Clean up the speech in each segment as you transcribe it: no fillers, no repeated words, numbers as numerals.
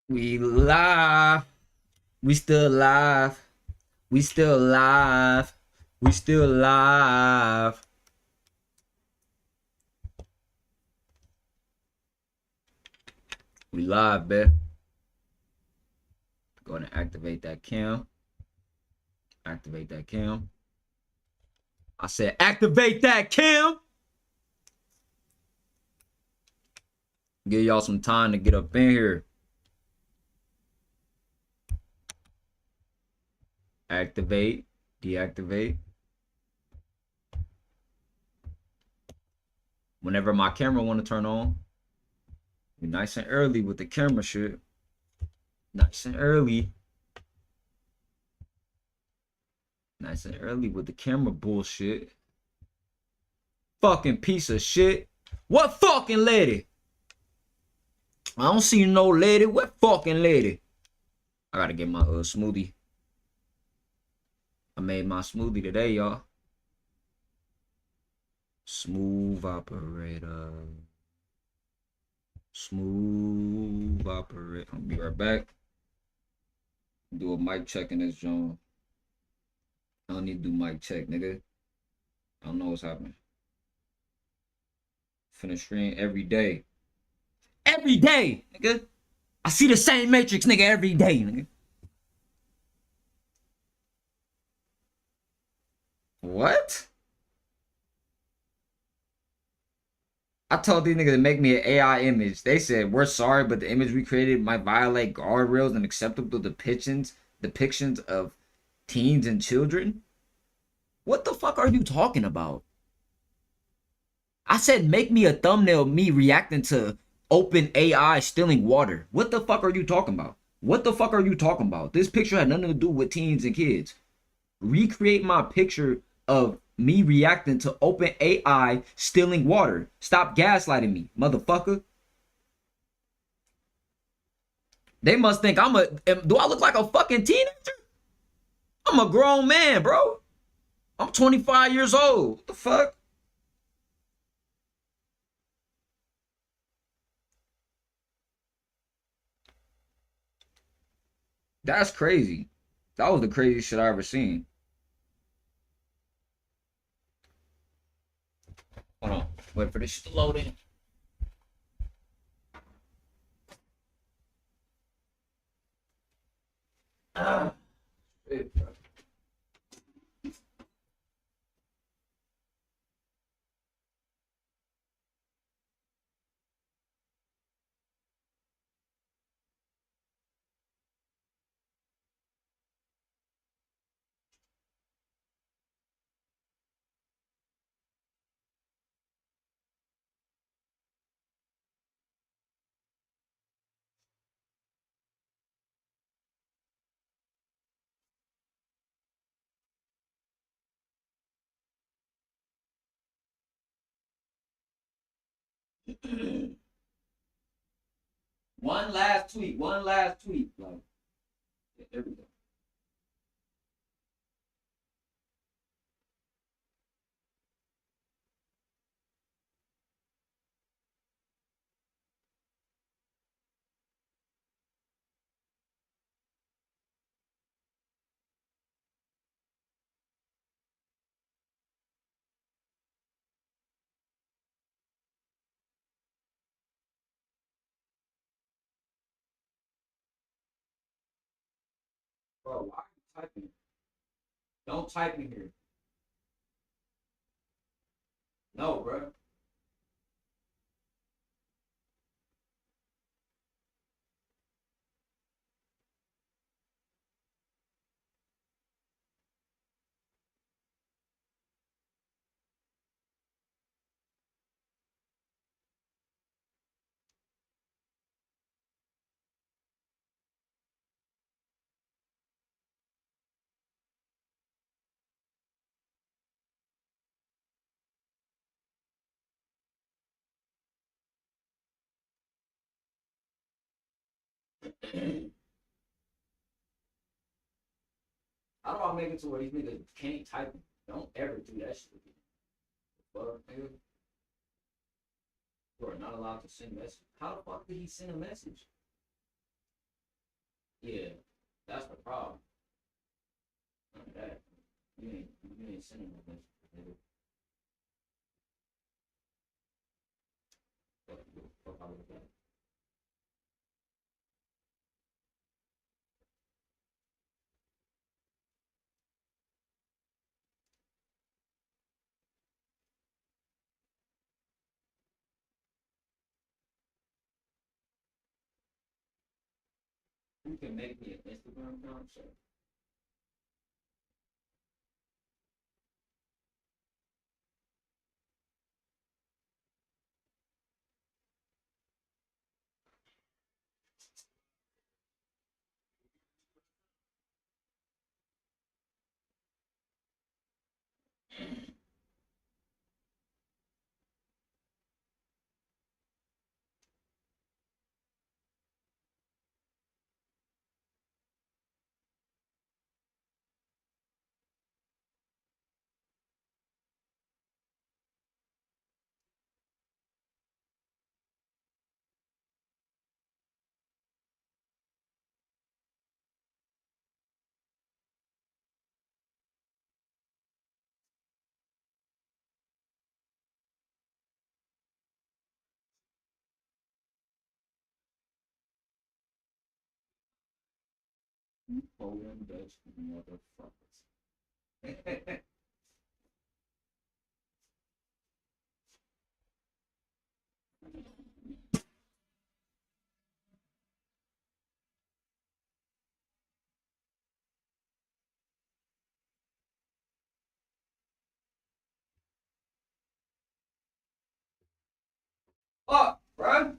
We live. We still live. We still live. We still live. We live, bitch. Go ahead and activate that cam. Activate that cam. I said activate that cam. Give y'all some time to get up in here. Activate. Deactivate. Whenever my camera want to turn on. Be nice and early with the camera shit. Nice and early. Nice and early with the camera bullshit. Fucking piece of shit. What fucking lady? I don't see no lady. What fucking lady? I gotta get my smoothie. I made my smoothie today, y'all. Smooth operator. Smooth operator. I'll be right back. Do a mic check in this joint. I don't need to do mic check, nigga. I don't know what's happening. Finish stream every day. Every day, nigga. I see the same matrix, nigga, every day, nigga. What? I told these niggas to make me an AI image. They said, we're sorry, but the image we created might violate guardrails and acceptable depictions of teens and children. What the fuck are you talking about? I said, make me a thumbnail of me reacting to open AI stealing water. What the fuck are you talking about? What the fuck are you talking about? This picture had nothing to do with teens and kids. Recreate my picture of me reacting to open AI stealing water. Stop gaslighting me, motherfucker. They must think do I look like a fucking teenager? I'm a grown man, bro. I'm 25 years old. What the fuck? That's crazy. That was the craziest shit I ever seen. Hold on. Wait for this shit to load in. Shit, bro. One last tweet. One last tweet. Like, there we go. Bro, why are you typing? Don't type in here. No, bro. How do I make it to where these niggas can't type? Don't ever do that shit again. Fuck, nigga. You are not allowed to send messages. How the fuck did he send a message? Yeah, that's the problem. Not that. You ain't sending no message. Fuck out of that. You can make me an Instagram account, so Poland Dutch motherfuckers. Fuck, bro.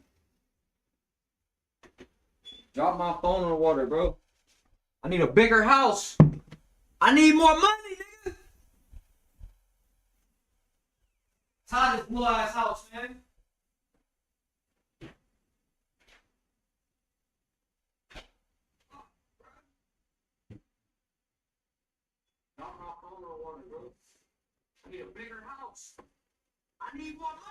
Drop my phone in the water, bro. I need a bigger house. I need more money, nigga. Tired of this little ass house, man. Drop my phone in the water, bro. I need a bigger house. I need more money.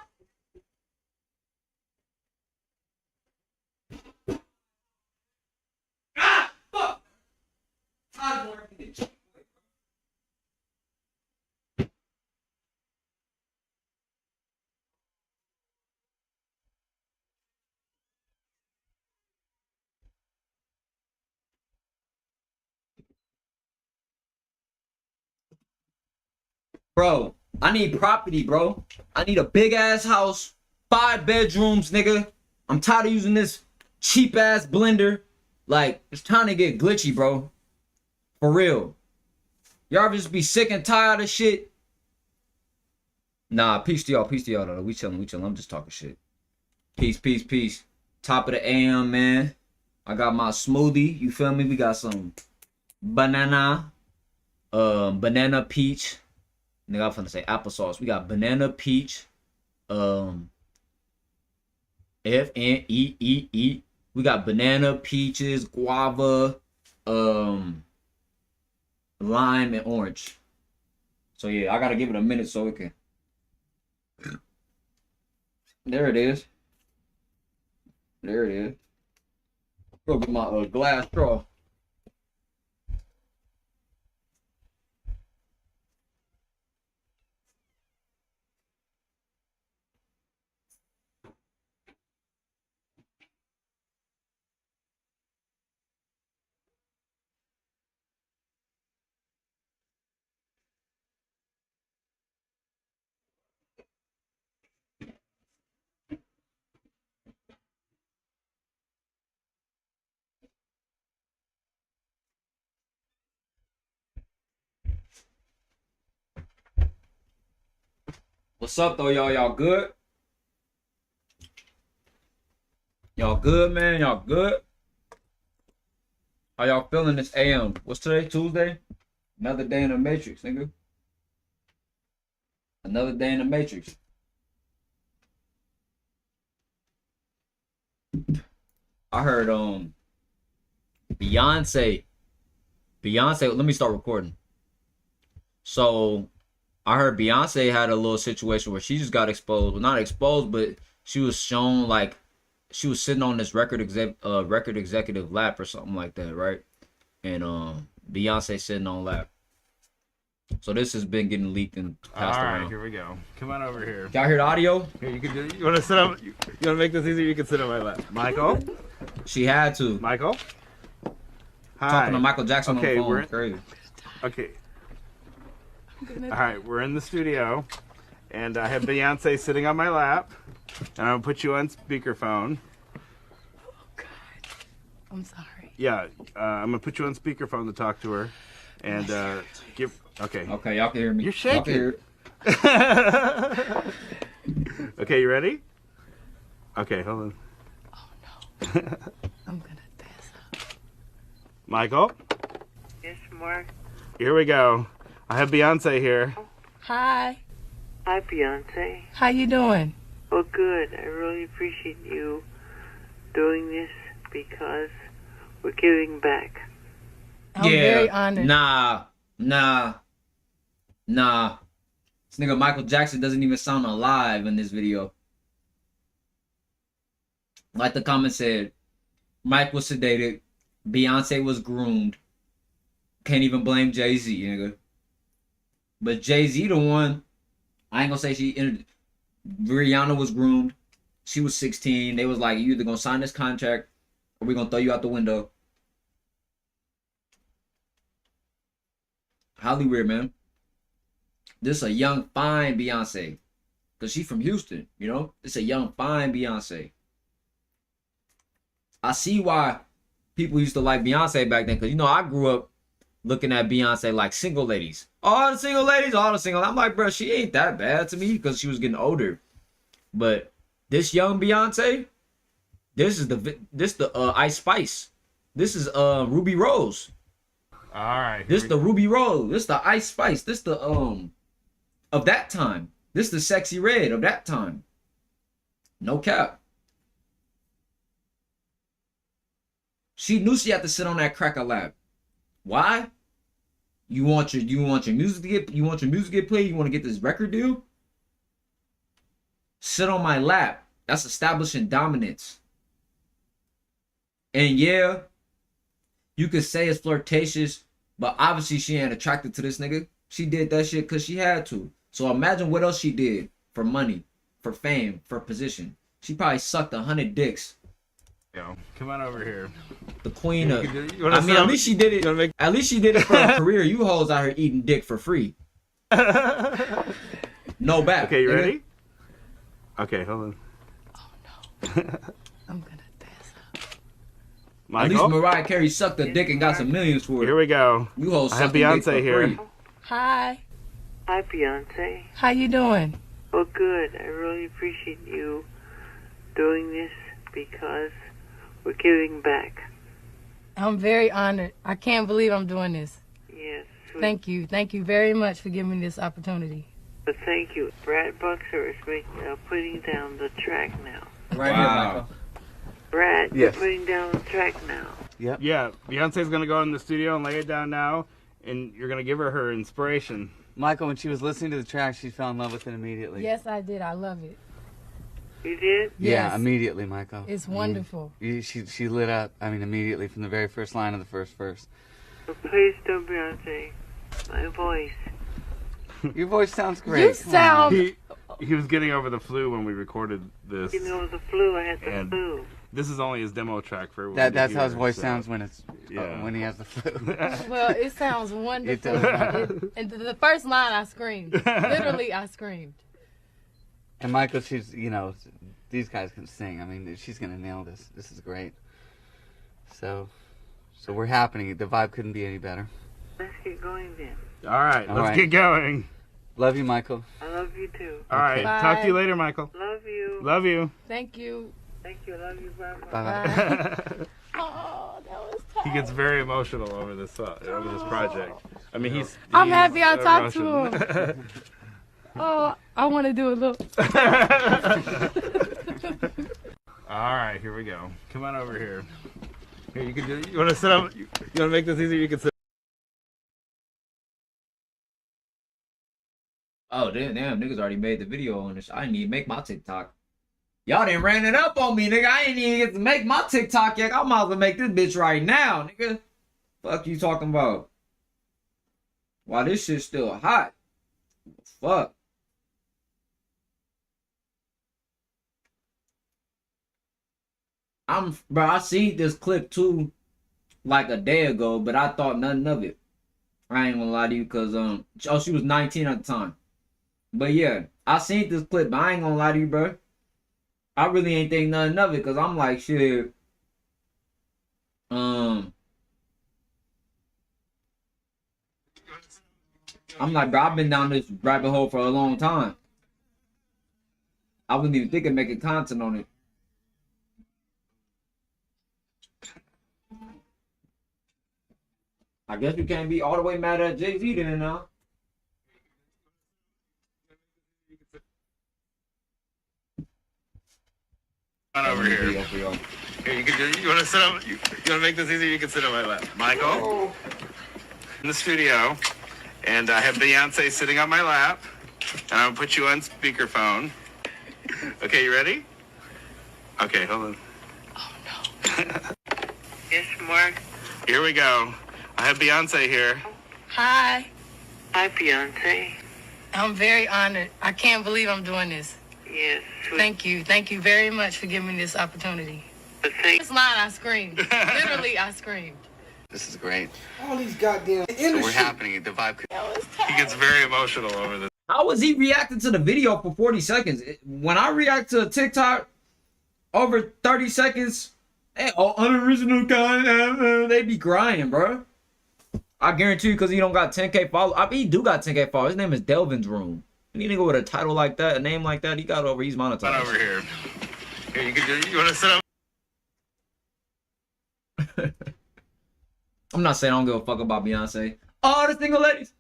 Ah, fuck. Tired of working it. Bro, I need property, bro. I need a big ass house, 5 bedrooms, nigga. I'm tired of using this cheap ass blender. Like, it's time to get glitchy, bro. For real. Y'all just be sick and tired of shit. Nah, peace to y'all. Peace to y'all, though. We chilling, we chilling. I'm just talking shit. Peace, peace, peace. Top of the AM, man. I got my smoothie. You feel me? We got some banana, banana peach. Nigga, I'm finna say applesauce. We got banana peach, FNEEE. We got banana, peaches, guava, lime, and orange. So yeah, I gotta give it a minute so it can. There it is. There it is. Go get my glass straw. What's up though, y'all? Y'all good? Y'all good, man? Y'all good? How y'all feeling this AM? What's today? Tuesday? Another day in the Matrix, nigga. Another day in the Matrix. I heard Beyonce. Beyonce, let me start recording. So I heard Beyonce had a little situation where she just got exposed. Well, not exposed, but she was shown like she was sitting on this record executive lap or something like that, right? And Beyonce sitting on lap. So this has been getting leaked and passed around. All right, here we go. Come on over here. Y'all hear the audio? Here, you can do. You want to sit on? You want to make this easier? You can sit on my lap. Michael. She had to. Michael. Hi. Talking to Michael Jackson on the phone. We're Crazy. Okay. All right, we're in the studio, and I have Beyonce sitting on my lap, and I'm gonna put you on speakerphone. Oh God, I'm sorry. Yeah, I'm gonna put you on speakerphone to talk to her, and give. Okay. Okay, y'all can hear me. You're shaking. Y'all can hear it. Okay, you ready? Okay, hold on. Oh no, I'm gonna pass out. Michael, Yes, Mark. here we go. I have Beyonce here. Hi, Hi, Beyonce. how you doing? Oh, good. I really appreciate you doing this because we're giving back. I'm very honored. Nah. This nigga Michael Jackson doesn't even sound alive in this video. Like the comment said, Mike was sedated, Beyonce was groomed. Can't even blame Jay-Z, nigga. But Jay-Z the one, I ain't gonna say Rihanna was groomed. She was 16. They was like, you either gonna sign this contract or we gonna throw you out the window. Highly weird, man. This a young, fine Beyonce. Because she from Houston, you know? It's a young, fine Beyonce. I see why people used to like Beyonce back then. Because, you know, I grew up looking at Beyonce like single ladies. All the single ladies, all the single. I'm like, bro, she ain't that bad to me because she was getting older. But this young Beyonce, this the Ice Spice. This is Ruby Rose. All right. This the Ruby Rose. This the Ice Spice. This the of that time. This the Sexy Red of that time. No cap. She knew she had to sit on that cracker lap. Why? You want your music to get played? You want to get this record deal? Sit on my lap. That's establishing dominance. And yeah, you could say it's flirtatious, but obviously she ain't attracted to this nigga. She did that shit because she had to. So imagine what else she did for money, for fame, for position. She probably sucked 100 dicks. Yo, come on over here. The queen of. I mean, at least she did it. At least she did it for a career. You hoes out here eating dick for free. No back. Okay, you nigga. ready? Okay, hold on. Oh no, I'm gonna pass out. At Michael, least Mariah Carey sucked a dick and got some millions for it. here we go. You hoes I have sucking dick Beyonce for here. free. Hi, Hi, Beyonce. how you doing? Oh, good. I really appreciate you doing this because we're giving back. I'm very honored. I can't believe I'm doing this. Yes. Thank you very much for giving me this opportunity. But thank you. Brad Buxer is putting down the track now. Right Wow. here, Michael. Brad, Yes. you're putting down the track now. Yeah, Beyonce's gonna go in the studio and lay it down now, and you're gonna give her inspiration. Michael, when she was listening to the track, she fell in love with it immediately. Yes, I did. I love it. You did? Yeah, Yes. immediately, Michael. It's wonderful. She lit up, immediately from the very first line of the first verse. But please don't, Beyonce. My voice. Your voice sounds great. You Come on. sound. He was getting over the flu when we recorded this. You know, the flu. I had the And- flu. This is only his demo track for everyone. That's to how his hear, voice so- sounds when it's Yeah. when he has the flu. Well, it sounds wonderful. And the first line, I screamed. Literally, I screamed. And Michael, she's these guys can sing. I mean, she's gonna nail this. This is great. So we're happening. The vibe couldn't be any better. Let's get going then. All right, All let's right. get going. Love you, Michael. I love you too. All right, Bye. talk to you later, Michael. Love you. Love you. Thank you. Thank you. I love you. Bye bye. Bye. Oh, that was tight. He gets very emotional over this project. I mean, he's. I'm he's happy I talked to Russian. Oh, I want to do a little. All right, here we go. Come on over here. Here, you can do. You want to sit up? You want to make this easier? You can sit. Oh damn, niggas already made the video on this. I didn't even make my TikTok. Y'all done ran it up on me, nigga. I ain't even get to make my TikTok yet. I might as well make this bitch right now, nigga. Fuck you talking about? Why this shit's still hot? Fuck. Bro, I seen this clip too, like a day ago, but I thought nothing of it. I ain't gonna lie to you, cause she was 19 at the time. But yeah, I seen this clip, but I ain't gonna lie to you, bro. I really ain't think nothing of it, cause I'm like, shit. I'm like, bro, I've been down this rabbit hole for a long time. I wasn't even thinking of making content on it. I guess we can't be all the way mad at Jay-Z then now. On over here. Here, you want to sit up? You want to make this easier? You can sit on my lap. Michael, in the studio, and I have Beyonce sitting on my lap, and I'm gonna put you on speakerphone. Okay, you ready? Okay, hold on. Oh no. Yes, Mark. Here we go. I have Beyonce here. Hi. Hi, Beyonce. I'm very honored. I can't believe I'm doing this. Yes. Thank you. Thank you very much for giving me this opportunity. Thank This line, I screamed. Literally, I screamed. This is great. All these goddamn So industry. we're happening. The vibe. He gets very emotional over this. How was he reacting to the video for 40 seconds? When I react to a TikTok over 30 seconds, unoriginal content, they be crying, bro. I guarantee you, because he don't got 10K followers. I mean, he do got 10K followers. His name is Delvin's Room. Any nigga with a title like that, a name like that, he's monetized. On over here. Here, you want to sit up? I'm not saying I don't give a fuck about Beyonce. Oh, the single ladies.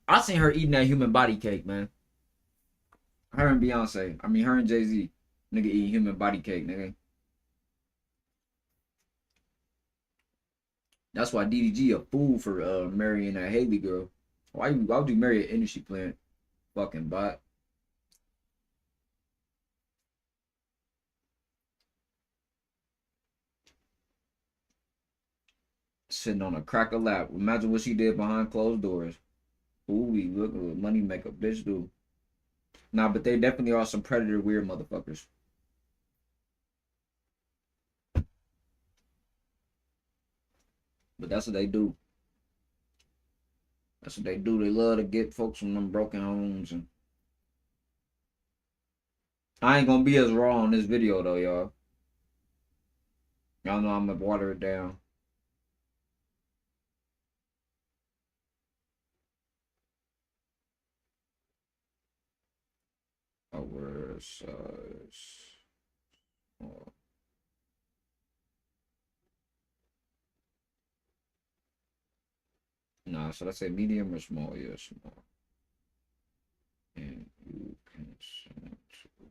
I seen her eating that human body cake, man. Her and Beyonce. I mean, her and Jay-Z. Nigga eating human body cake, nigga. That's why DDG a fool for marrying that Haley girl. Why would you marry an industry plant? Fucking bot. Sitting on a cracker lap. Imagine what she did behind closed doors. Ooh, look what money make a bitch do. Nah, but they definitely are some predator weird motherfuckers. But that's what they do. That's what they do. They love to get folks from them broken homes. And I ain't gonna be as raw on this video though, y'all. Y'all know I'm gonna water it down. Oversize. Oh. Nah, should I say medium or small? Yeah, small. And you can send to.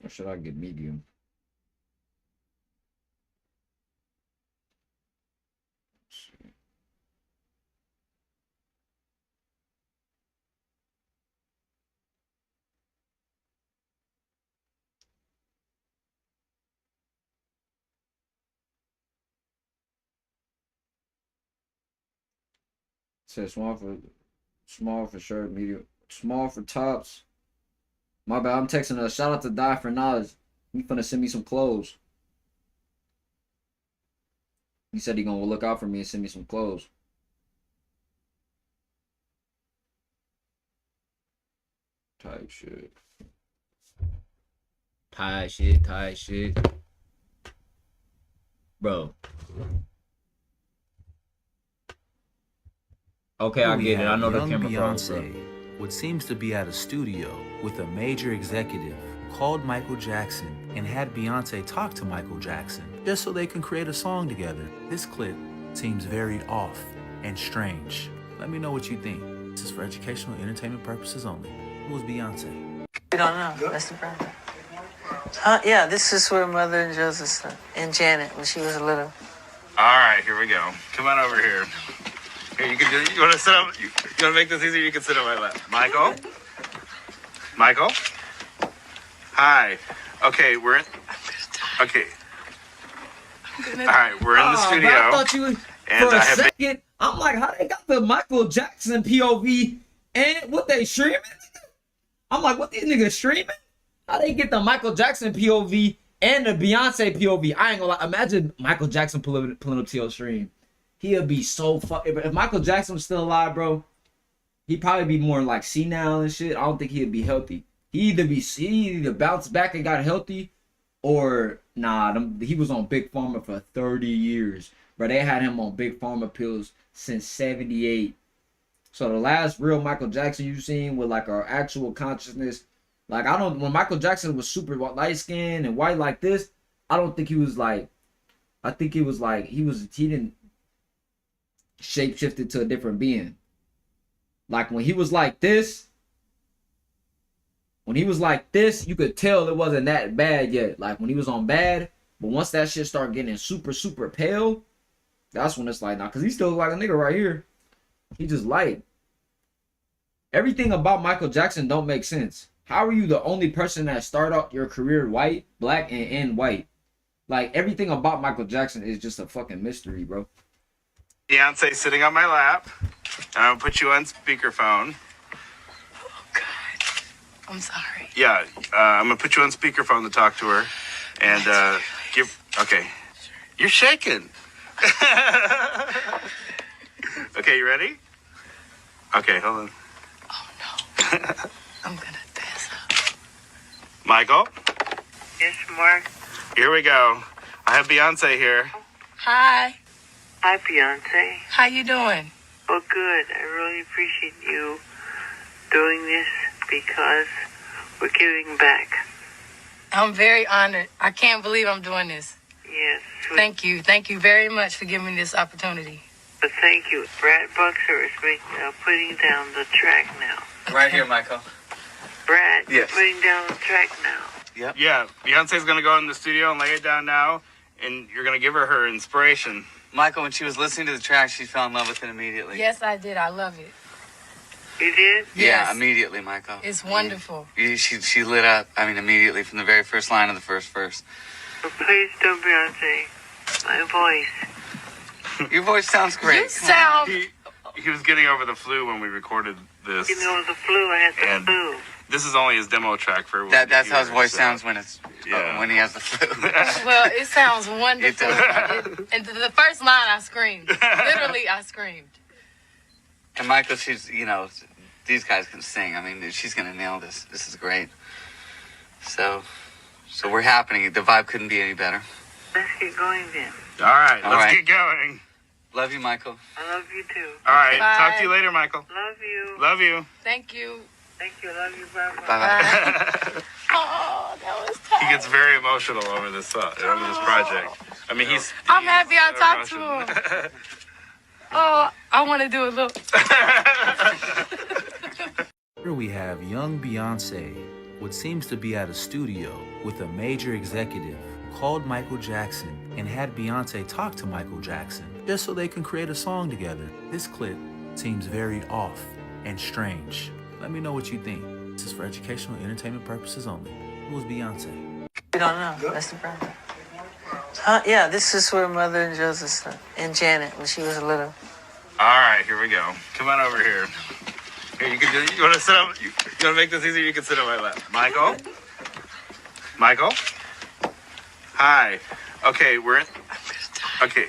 Or should I get medium? Let's see. Says small for shirt, medium, small for tops. My bad. I'm texting a shout out to Die for Knowledge. He finna send me some clothes. He said he gonna look out for me and send me some clothes. Type shit. Tight shit. Bro. Okay, I get it. I know the camera Beyonce, what seems to be at a studio with a major executive, called Michael Jackson and had Beyonce talk to Michael Jackson just so they can create a song together. This clip seems very off and strange. Let me know what you think. This is for educational and entertainment purposes only. Who is Beyonce? We don't know. That's the problem. Yeah, this is where Mother and Joseph and Janet when she was little. All right, here we go. Come on over here. Here, you can do. You want to sit up? You want to make this easier? You can sit on my lap. Michael. Michael. Hi. Okay, we're in. Okay. All right, we're in the studio. I thought you and for a I have second. I'm like, how they got the Michael Jackson POV and what they streaming? I'm like, what these niggas streaming? How they get the Michael Jackson POV and the Beyonce POV? I ain't gonna lie. Imagine Michael Jackson pulling up to your stream. He'll be so fucking. If Michael Jackson was still alive, bro, he'd probably be more like senile and shit. I don't think he'd be healthy. He either bounced back and got healthy, or nah, he was on Big Pharma for 30 years. Bro, they had him on Big Pharma pills since 78. So the last real Michael Jackson you've seen with like our actual consciousness, like when Michael Jackson was super light skinned and white like this, I don't think he was like, I think he was like, he didn't shapeshifted to a different being. Like when he was like this, you could tell it wasn't that bad yet. Like when he was on bad, but once that shit started getting super, super pale, that's when it's like, nah, because he still like a nigga right here. He just light. Everything about Michael Jackson don't make sense. How are you the only person that started out your career white, black, and end white? Like everything about Michael Jackson is just a fucking mystery, bro. Beyonce sitting on my lap, and I'm gonna put you on speakerphone. Oh God, I'm sorry. Yeah, I'm gonna put you on speakerphone to talk to her, and give. Okay, you're shaking. Okay, you ready? Okay, hold on. Oh no, I'm gonna pass out. Michael, Yes, Mark. here we go. I have Beyonce here. Hi, Hi, Beyonce. how you doing? Oh, good. I really appreciate you doing this because we're giving back. I'm very honored. I can't believe I'm doing this. Yes. Thank you very much for giving me this opportunity. But thank you. Brad Buxer is putting down the track now. Right here, Michael. Brad, Yes. putting down the track now. Yep. Yeah, Beyonce's gonna go in the studio and lay it down now, and you're gonna give her inspiration. Michael, when she was listening to the track, she fell in love with it immediately. Yes, I did. I love it. You did? Yeah, Yes. immediately, Michael. It's wonderful. She lit up. I mean, immediately from the very first line of the first verse. But please don't, Beyonce. My voice. Your voice sounds great. You sound. He was getting over the flu when we recorded this. You know, the flu. I had the And- flu. This is only his demo track for everyone. That's to how his hear, voice so- sounds when Yeah. when he has the flu. Well, it sounds wonderful. It And the first line, I screamed. Literally, I screamed. And Michael, these guys can sing. I mean, she's gonna nail this. This is great. So we're happening. The vibe couldn't be any better. Let's get going then. All right, All let's right. get going. Love you, Michael. I love you too. All right, Bye. talk to you later, Michael. Love you. Love you. Thank you. Thank you. Love you. Bye bye. Bye. Oh, that was tight. He gets very emotional over this project. I mean, I'm happy I talked to him. Oh, I want to do a little. Here we have young Beyonce, what seems to be at a studio with a major executive who called Michael Jackson and had Beyonce talk to Michael Jackson just so they can create a song together. This clip seems very off and strange. Let me know what you think. This is for educational and entertainment purposes only. Who is Beyonce? We don't know. That's the problem. Yeah, this is where Mother and Joseph and Janet when she was little. All right, here we go. Come on over here. Here, you can do. You want to sit up? You want to make this easier? You can sit on my lap. Michael. Michael. Hi. Okay, we're in. Okay.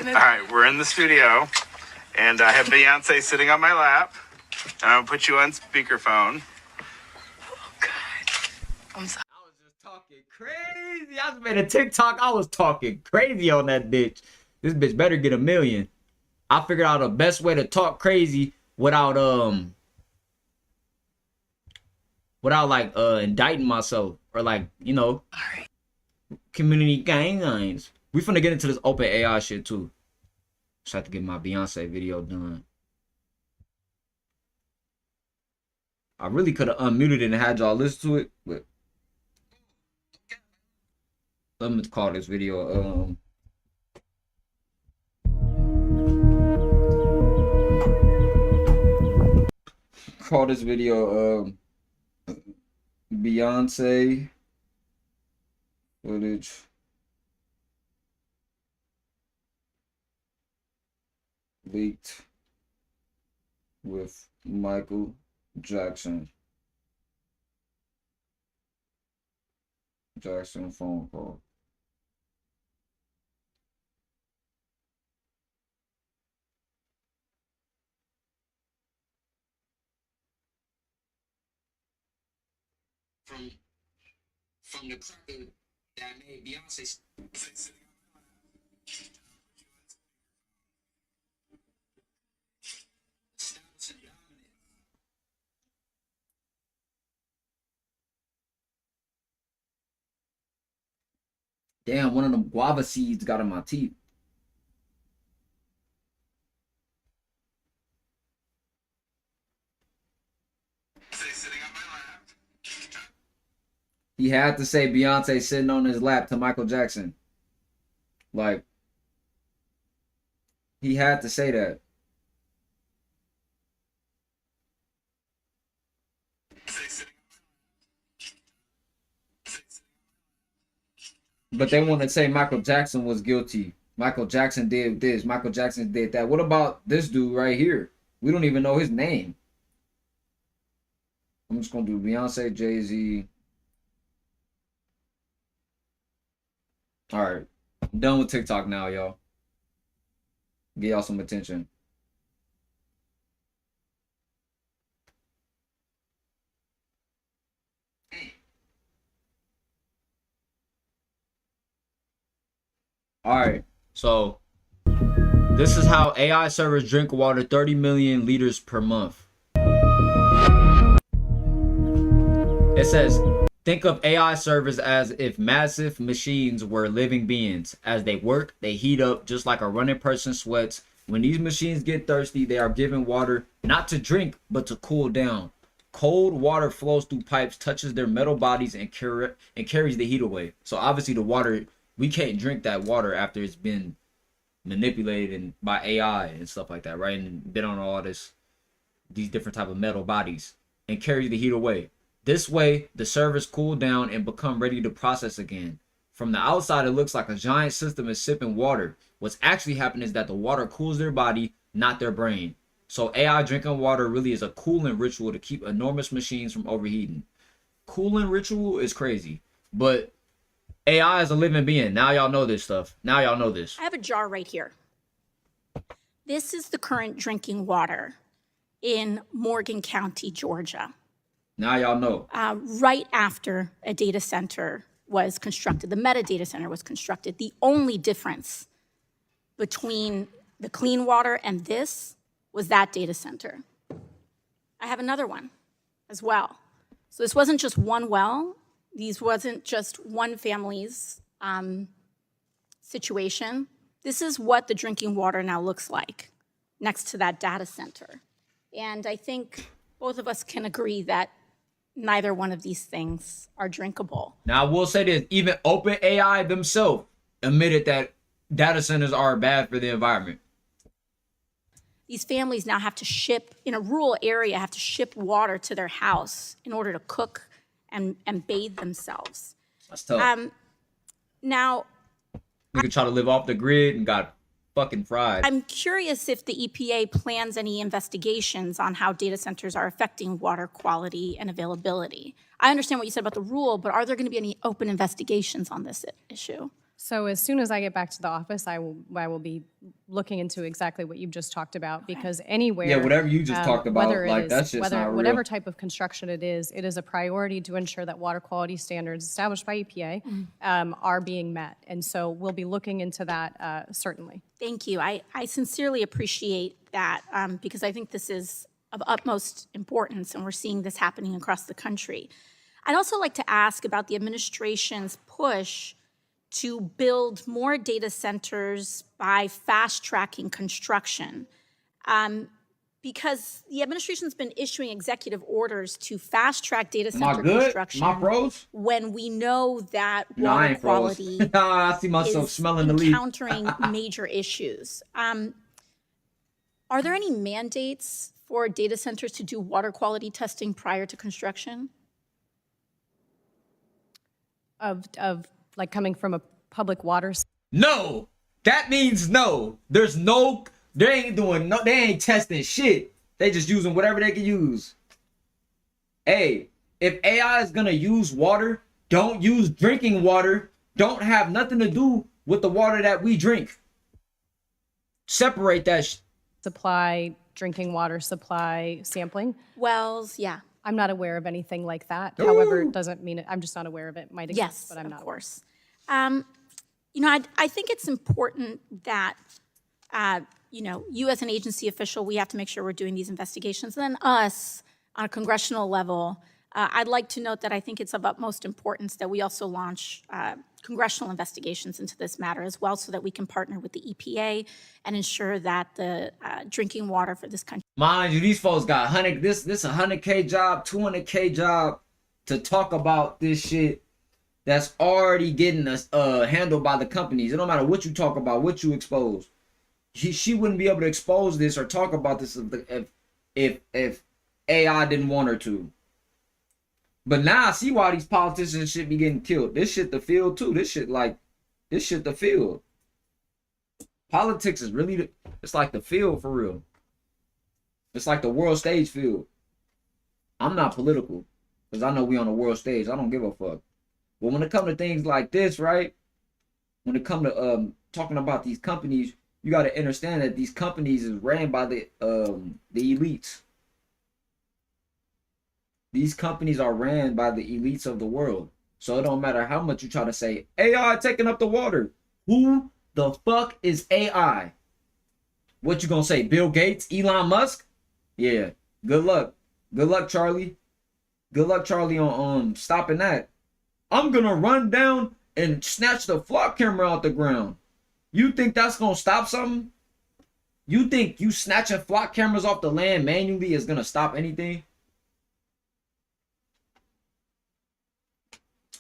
All right, we're in the studio, and I have Beyonce sitting on my lap, and I'm gonna put you on speakerphone. Oh, God. I'm sorry. I was just talking crazy. I just made a TikTok. I was talking crazy on that bitch. This bitch better get 1 million. I figured out the best way to talk crazy without like indicting myself or like, you know, All right. community guidelines. We finna get into this open AI shit too. Just have to get my Beyonce video done. I really could have unmuted it and had y'all listen to it, but Let me call this video. Call this video Beyonce footage leaked with Michael Jackson phone call. From the cracker that made Beyonce. Damn, one of them guava seeds got in my teeth. He had to say Beyonce sitting on his lap to Michael Jackson. Like, he had to say that. But they want to say Michael Jackson was guilty. Michael Jackson did this. Michael Jackson did that. What about this dude right here? We don't even know his name. I'm just going to do Beyonce, Jay-Z. All right. I'm done with TikTok now, y'all. Get y'all some attention. All right. So this is how AI servers drink water 30 million liters per month. It says, think of AI servers as if massive machines were living beings. As they work, they heat up just like a running person sweats. When these machines get thirsty, they are given water not to drink, but to cool down. Cold water flows through pipes, touches their metal bodies, and carries the heat away. So obviously the water, we can't drink that water after it's been manipulated by AI and stuff like that, right? And been on all these different type of metal bodies and carries the heat away. This way, the servers cool down and become ready to process again. From the outside, it looks like a giant system is sipping water. What's actually happening is that the water cools their body, not their brain. So AI drinking water really is a cooling ritual to keep enormous machines from overheating. Cooling ritual is crazy, but AI is a living being. Now y'all know this stuff. Now y'all know this. I have a jar right here. This is the current drinking water in Morgan County, Georgia. Now y'all know. Right after a data center was constructed, the metadata center was constructed. The only difference between the clean water and this was that data center. I have another one as well. So this wasn't just one well. These wasn't just one family's situation. This is what the drinking water now looks like next to that data center. And I think both of us can agree that neither one of these things are drinkable. Now, I will say this, even OpenAI themselves admitted that data centers are bad for the environment. These families now have to ship, in a rural area, have to ship water to their house in order to cook and bathe themselves. That's tough. Now, Nigga try to live off the grid and got fucking fried. I'm curious if the EPA plans any investigations on how data centers are affecting water quality and availability. I understand what you said about the rule, but are there going to be any open investigations on this issue? So as soon as I get back to the office, I will be looking into exactly what you've just talked about, because anywhere, Yeah, whatever you just talked about, whether like, it that is, shit's whether not real. whatever type of construction it is a priority to ensure that water quality standards established by EPA are being met. And so we'll be looking into that certainly. Thank you. I sincerely appreciate that because I think this is of utmost importance, and we're seeing this happening across the country. I'd also like to ask about the administration's push to build more data centers by fast-tracking construction. because the administration's been issuing executive orders to fast track data Am I center good? construction Am I froze? when we know that No, I water ain't froze. quality I see myself is smelling the leaf. encountering major issues. Are there any mandates for data centers to do water quality testing prior to construction? Of like coming from a public water. No, that means no. They ain't testing shit. They just using whatever they can use. Hey, if AI is gonna use water, don't use drinking water. Don't have nothing to do with the water that we drink. Separate that Supply, drinking water supply sampling. Wells, yeah. I'm not aware of anything like that. Ooh. However, it doesn't mean it. I'm just not aware of it. Might exist, Yes, but I'm not of aware. course. You know, I think it's important that, you know, you as an agency official, we have to make sure we're doing these investigations. And then us, on a congressional level, I'd like to note that I think it's of utmost importance that we also launch congressional investigations into this matter as well, so that we can partner with the EPA and ensure that the drinking water for this country. Mind you, these folks got this $100K job, $200K job to talk about this shit that's already getting handled by the companies. It don't matter what you talk about, what you expose. She wouldn't be able to expose this or talk about this if AI didn't want her to. But now I see why these politicians should be getting killed. This shit the field too. This shit the field. Politics is really it's like the field for real. It's like the world stage field. I'm not political because I know we on the world stage. I don't give a fuck. But when it comes to things like this, right? When it comes to talking about these companies, you got to understand that these companies is ran by the elites. These companies are ran by the elites of the world. So it don't matter how much you try to say AI taking up the water. Who the fuck is AI? What you gonna say? Bill Gates, Elon Musk? Yeah. Good luck. Good luck, Charlie. Good luck, Charlie, on stopping that. I'm gonna run down and snatch the flock camera out the ground. You think that's gonna stop something? You think you snatching flock cameras off the land manually is gonna stop anything?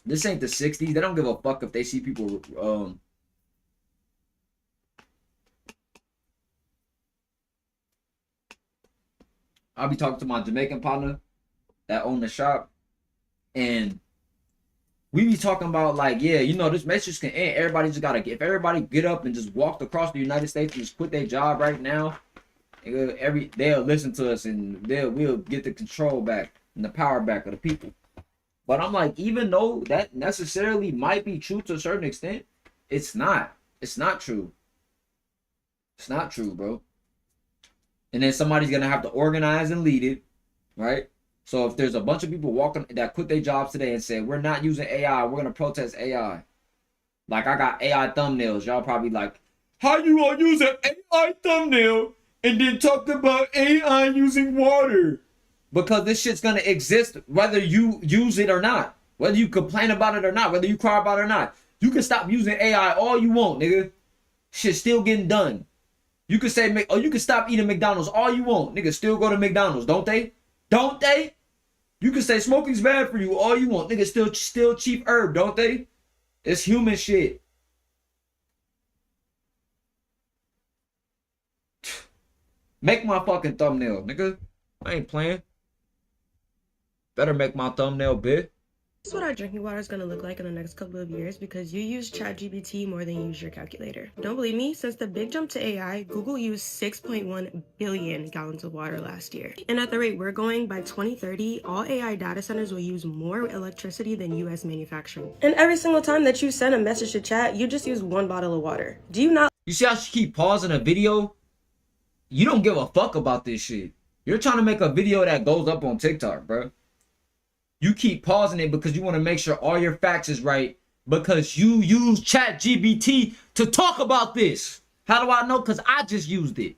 This ain't the 60s. They don't give a fuck if they see people I'll be talking to my Jamaican partner that own the shop, and we be talking about like, yeah, you know, this message can end. Everybody just gotta if everybody get up and just walked across the United States and just quit their job right now, they'll listen to us and we'll get the control back and the power back of the people. But I'm like, even though that necessarily might be true to a certain extent, it's not. It's not true. It's not true, bro. And then somebody's gonna have to organize and lead it, right? So if there's a bunch of people walking that quit their jobs today and said, we're not using AI, we're gonna protest AI. Like I got AI thumbnails. Y'all probably like, how you gonna use an AI thumbnail and then talk about AI using water? Because this shit's gonna exist whether you use it or not. Whether you complain about it or not. Whether you cry about it or not. You can stop using AI all you want, nigga. Shit's still getting done. You can say, oh, you can stop eating McDonald's all you want. Niggas still go to McDonald's, don't they? Don't they? You can say smoking's bad for you all you want. Niggas still cheap herb, don't they? It's human shit. Make my fucking thumbnail, nigga. I ain't playing. Better make my thumbnail big. This is what our drinking water is going to look like in the next couple of years because you use ChatGPT more than you use your calculator. Don't believe me? Since the big jump to AI, Google used 6.1 billion gallons of water last year. And at the rate we're going, by 2030, all AI data centers will use more electricity than US manufacturing. And every single time that you send a message to chat, you just use 1 bottle of water. Do you not? You see how she keep pausing a video? You don't give a fuck about this shit. You're trying to make a video that goes up on TikTok, bro. You keep pausing it because you want to make sure all your facts is right because you use ChatGPT to talk about this. How do I know? Because I just used it.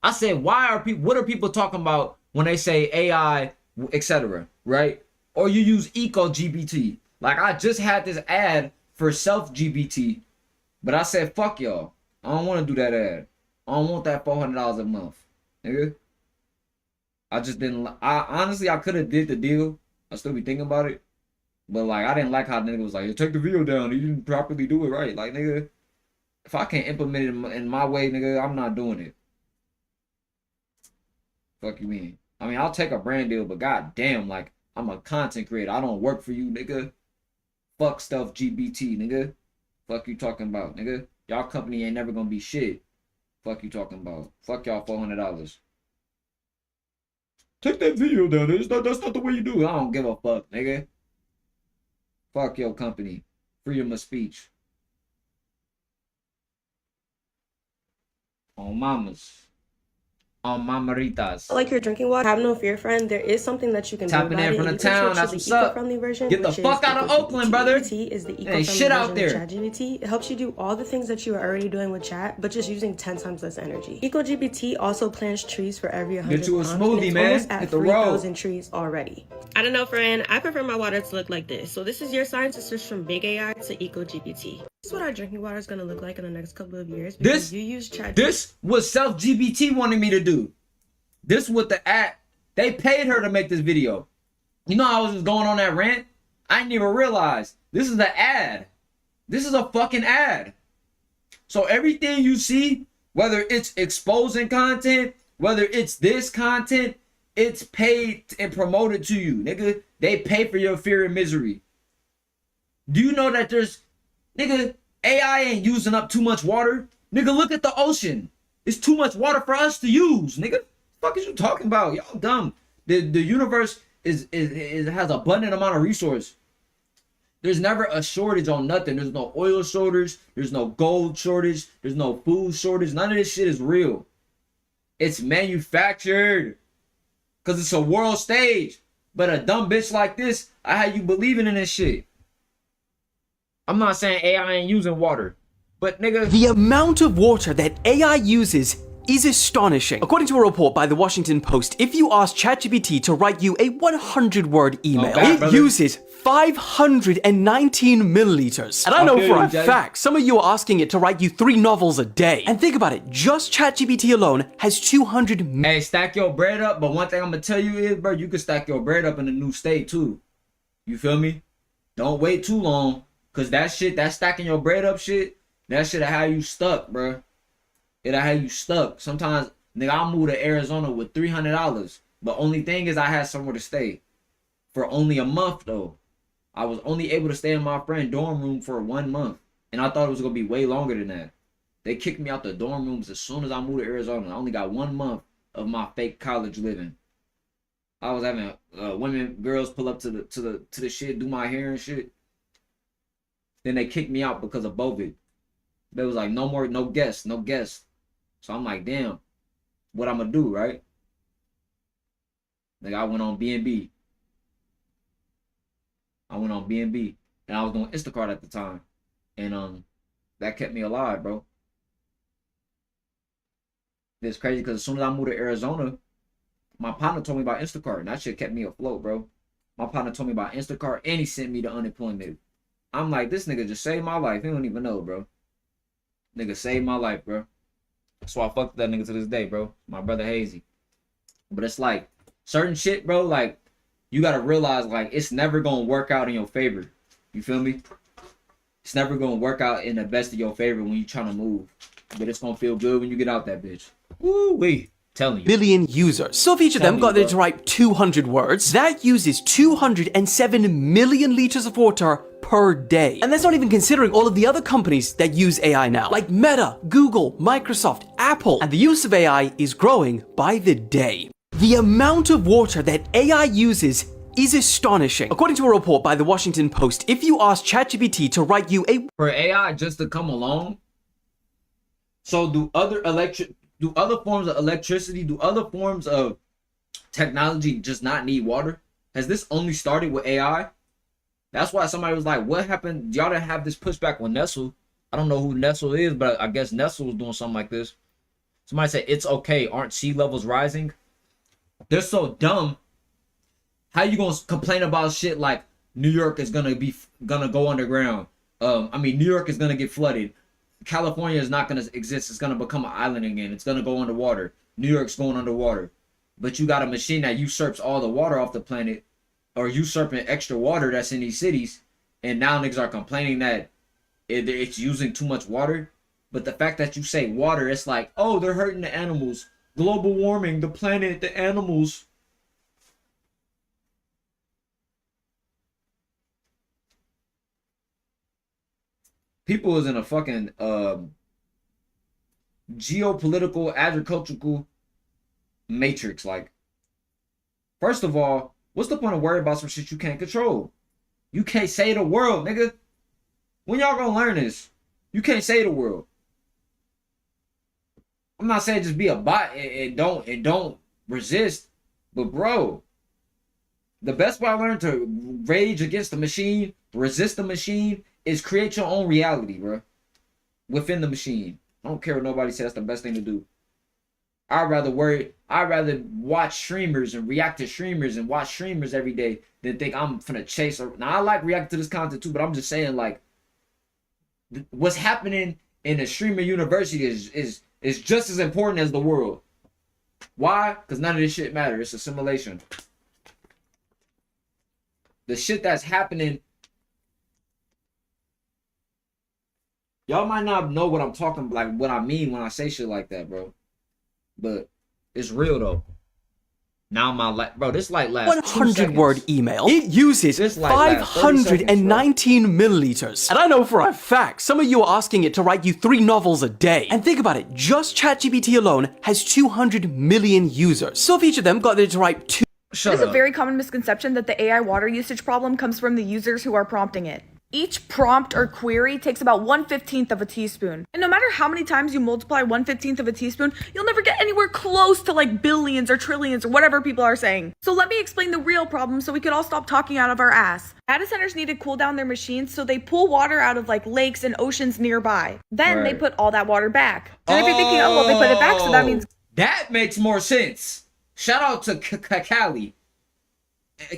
I said, what are people talking about when they say AI, etc., right? Or you use EcoGPT. Like I just had this ad for self-GPT, but I said, fuck y'all. I don't want to do that ad. I don't want that $400 a month. nigga. I just didn't. I honestly, I could have did the deal. I still be thinking about it, but like I didn't like how the nigga was like, "Hey, take the video down. You didn't properly do it right." Like nigga, if I can't implement it in my way, nigga, I'm not doing it. Fuck you mean? I mean, I'll take a brand deal, but goddamn, like I'm a content creator. I don't work for you, nigga. Fuck stuff, GBT, nigga. Fuck you talking about, nigga. Y'all company ain't never gonna be shit. Fuck you talking about. Fuck y'all $400. Take that video down. That's not the way you do it. I don't give a fuck, nigga. Fuck your company. Freedom of speech. On mamas. On mamaritas. Like your drinking water, have no fear, friend. There is something that you can do Tapping about in it. from the You can town. switch That's to what's the up. eco-friendly version. Get the which fuck is out of EcoGPT. Oakland, brother. EcoGPT is the Ain't eco-friendly shit out version there. of ChatGPT. It helps you do all the things that you are already doing with chat, but just using 10 times less energy. EcoGPT also plants trees for every 100 Get you a prompts, and smoothie, it's man. almost at Hit the road. 3,000 trees already. I don't know, friend. I prefer my water to look like this. So this is your sign to switch from big AI to EcoGPT. This is what our drinking water is going to look like in the next couple of years because you use ChatGPT. This was self-GBT wanted me to do. This what the app, they paid her to make this video. You know I was just going on that rant? I didn't even realize. This is an ad. This is a fucking ad. So everything you see, whether it's exposing content, whether it's this content, it's paid and promoted to you, nigga. They pay for your fear and misery. Do you know that there's, nigga, AI ain't using up too much water? Nigga, look at the ocean. It's too much water for us to use, nigga. What the fuck is you talking about? Y'all dumb. The universe is has abundant amount of resource. There's never a shortage on nothing. There's no oil shortage. There's no gold shortage. There's no food shortage. None of this shit is real. It's manufactured. Because it's a world stage. But a dumb bitch like this, I had you believing in this shit. I'm not saying AI ain't using water. But nigga, the amount of water that AI uses is astonishing. According to a report by the Washington Post, if you ask ChatGPT to write you a 100-word email, it uses 519 milliliters. And I know for a fact, some of you are asking it to write you 3 novels a day. And think about it, just ChatGPT alone has 200 Hey, stack your bread up, but one thing I'm gonna tell you is, bro, you can stack your bread up in a new state too. You feel me? Don't wait too long, cause that shit, that stacking your bread up shit, that shit'll have you stuck, bro. It'll have you stuck. Sometimes, nigga, I'll move to Arizona with $300. But only thing is I had somewhere to stay. For only a month, though. I was only able to stay in my friend's dorm room for 1 month. And I thought it was going to be way longer than that. They kicked me out the dorm rooms as soon as I moved to Arizona. I only got 1 month of my fake college living. I was having girls pull up to the shit, do my hair and shit. Then they kicked me out because of COVID. They was like, no guests. So I'm like, damn, what I'm gonna do, right? Like I went on B&B. And I was doing Instacart at the time. And that kept me alive, bro. It's crazy because as soon as I moved to Arizona, my partner told me about Instacart, and that shit kept me afloat, bro. My partner told me about Instacart, and he sent me the unemployment. I'm like, this nigga just saved my life. He don't even know, bro. Nigga saved my life, bro. That's why I fucked that nigga to this day, bro. My brother Hazy. But it's like, certain shit, bro, like, you gotta realize, like, it's never gonna work out in your favor. You feel me? It's never gonna work out in the best of your favor when you trying to move. But it's gonna feel good when you get out that bitch. Woo-wee. Telling you. Million users. So if each of them got there to write 200 words, that uses 207 million liters of water per day. And that's not even considering all of the other companies that use AI now, like Meta, Google, Microsoft, Apple. And the use of AI is growing by the day. The amount of water that AI uses is astonishing. According to a report by the Washington Post, if you ask ChatGPT to write you a... For AI just to come along, so do other forms of electricity, do other forms of technology just not need water? Has this only started with AI? That's why somebody was like, what happened? Y'all didn't have this pushback with Nestle. I don't know who Nestle is, but I guess Nestle was doing something like this. Somebody said, it's okay. Aren't sea levels rising? They're so dumb. How you gonna complain about shit like New York is gonna go underground? New York is gonna get flooded. California is not gonna exist. It's gonna become an island again. It's gonna go underwater. New York's going underwater. But you got a machine that usurps all the water off the planet, or usurping extra water that's in these cities, and now niggas are complaining that it's using too much water. But the fact that you say water, it's like, oh, they're hurting the animals. Global warming, the planet, the animals. People is in a fucking geopolitical, agricultural matrix. Like, first of all, what's the point of worrying about some shit you can't control? You can't save the world, nigga. When y'all gonna learn this? You can't save the world. I'm not saying just be a bot and don't resist, but bro, the best way I learned to rage against the machine, resist the machine, is create your own reality, bro. Within the machine. I don't care what nobody says. That's the best thing to do. I'd rather watch streamers and react to streamers and watch streamers every day than think I'm finna chase. Now I like reacting to this content too, but I'm just saying, like, what's happening in the streamer university is just as important as the world. Why? Because none of this shit matters. It's a simulation. The shit that's happening, y'all might not know what I'm talking, like what I mean when I say shit like that, bro. But it's real though. Now bro, this like last 100-word email. It uses 519 milliliters. And I know for a fact, some of you are asking it to write you 3 novels a day. And think about it, just ChatGPT alone has 200 million users. So if each of them got it to write 2... It is a very common misconception that the AI water usage problem comes from the users who are prompting it. Each prompt or query takes about 1/15 of a teaspoon. And no matter how many times you multiply 1/15 of a teaspoon, you'll never get anywhere close to like billions or trillions or whatever people are saying. So let me explain the real problem so we could all stop talking out of our ass. Data centers need to cool down their machines, so they pull water out of like lakes and oceans nearby. Then they put all that water back. And if you're thinking, oh, well, they put it back, so that means... That makes more sense. Shout out to Cali.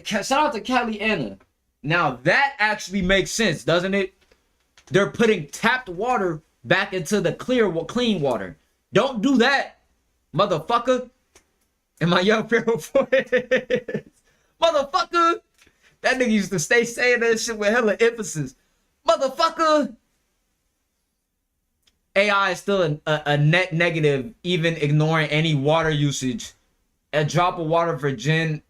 Shout out to Cali Anna. Now that actually makes sense, doesn't it? They're putting tapped water back into the clean water. Don't do that, motherfucker. In my young Pharaoh voice. Motherfucker. That nigga used to stay saying that shit with hella emphasis. Motherfucker. AI is still a net negative, even ignoring any water usage. A drop of water for Gen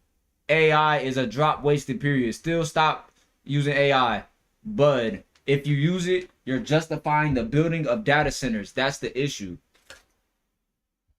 AI is a drop wasted, period. Still stop using AI. But if you use it, you're justifying the building of data centers. That's the issue.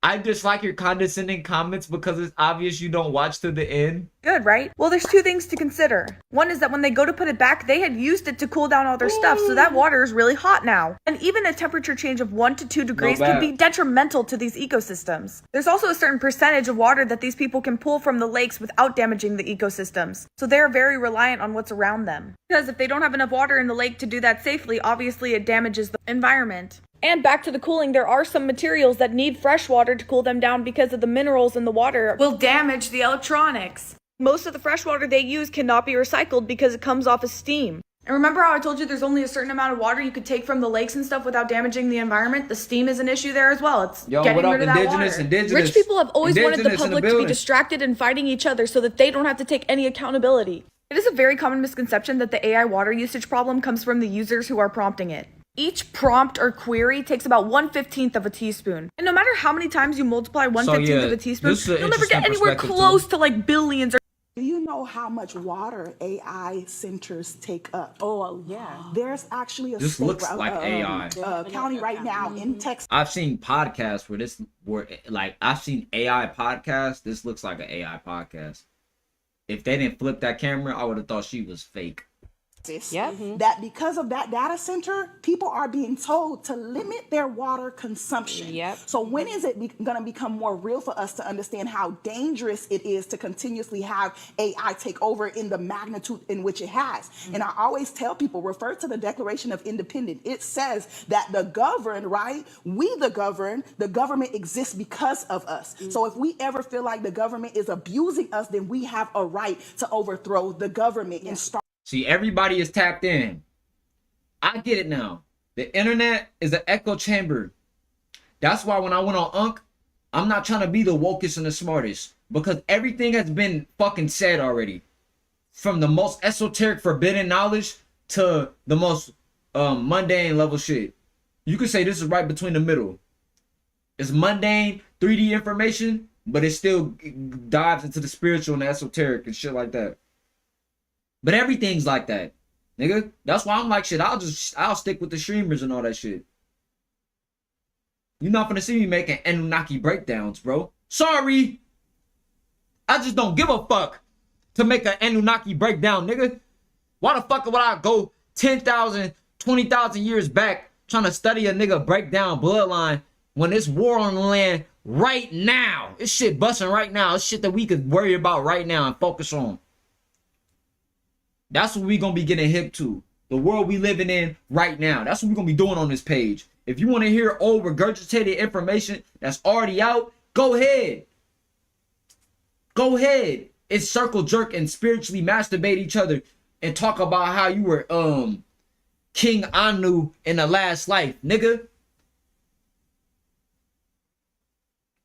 I dislike your condescending comments because it's obvious you don't watch to the end. Good, right? Well, there's 2 things to consider. One is that when they go to put it back, they had used it to cool down all their stuff, so that water is really hot now. And even a temperature change of 1 to 2 degrees can be detrimental to these ecosystems. There's also a certain percentage of water that these people can pull from the lakes without damaging the ecosystems. So they're very reliant on what's around them. Because if they don't have enough water in the lake to do that safely, obviously it damages the environment. And back to the cooling, there are some materials that need fresh water to cool them down because of the minerals in the water will damage the electronics. Most of the fresh water they use cannot be recycled because it comes off as steam. And remember how I told you there's only a certain amount of water you could take from the lakes and stuff without damaging the environment? The steam is an issue there as well. It's getting rid of that water. Rich people have always wanted the public to be distracted and fighting each other so that they don't have to take any accountability. It is a very common misconception that the AI water usage problem comes from the users who are prompting it. Each prompt or query takes about 1/15 of a teaspoon. And no matter how many times you multiply 1/15 of a teaspoon, you'll never get anywhere close to like billions or... Do you know how much water AI centers take up? Oh, yeah. There's actually a this looks like AI county right now in Texas. I've seen podcasts where I've seen AI podcasts. This looks like an AI podcast. If they didn't flip that camera, I would have thought she was fake. That because of that data center, people are being told to limit their water consumption. So when is it going to become more real for us to understand how dangerous it is to continuously have AI take over in the magnitude in which it has? And I always tell people, refer to the Declaration of Independence. It says that the governed, right? We the governed, the government exists because of us. So if we ever feel like the government is abusing us, then we have a right to overthrow the government and start. See, everybody is tapped in. I get it now. The internet is an echo chamber. That's why when I went on Unk, I'm not trying to be the wokest and the smartest because everything has been fucking said already. From the most esoteric forbidden knowledge to the most mundane level shit. You could say this is right between the middle. It's mundane 3D information, but it still dives into the spiritual and the esoteric and shit like that. But everything's like that, nigga. That's why I'm like, shit, I'll stick with the streamers and all that shit. You're not gonna see me making Anunnaki breakdowns, bro. Sorry. I just don't give a fuck to make an Anunnaki breakdown, nigga. Why the fuck would I go 10,000, 20,000 years back trying to study a nigga breakdown bloodline when it's war on the land right now? It's shit busting right now. It's shit that we could worry about right now and focus on. That's what we gonna be getting hip to. The world we living in right now. That's what we gonna be doing on this page. If you want to hear old regurgitated information that's already out, go ahead. Go ahead. It's circle jerk and spiritually masturbate each other and talk about how you were King Anu in the last life, nigga.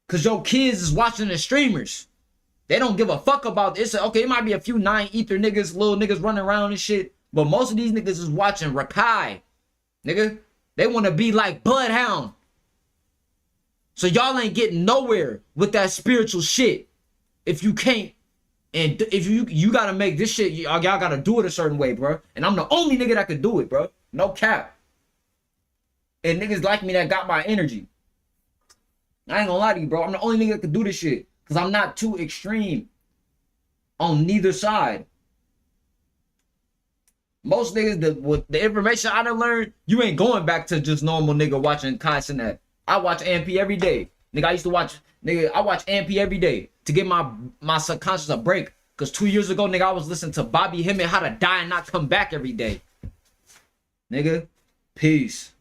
Cause your kids is watching the streamers. They don't give a fuck about this. Okay, it might be a few 9 ether niggas, little niggas running around and shit. But most of these niggas is watching Rakai. Nigga. They want to be like Bloodhound. So y'all ain't getting nowhere with that spiritual shit. If you can't. And if you gotta make this shit, y'all gotta do it a certain way, bro. And I'm the only nigga that could do it, bro. No cap. And niggas like me that got my energy. I ain't gonna lie to you, bro. I'm the only nigga that could do this shit. Because I'm not too extreme on neither side. Most niggas, with the information I done learned, you ain't going back to just normal nigga watching content that. I watch AMP every day. Nigga, I watch AMP every day to get my subconscious a break. Because 2 years ago, nigga, I was listening to Bobby Hemmett, How to Die and Not Come Back every day. Nigga, peace.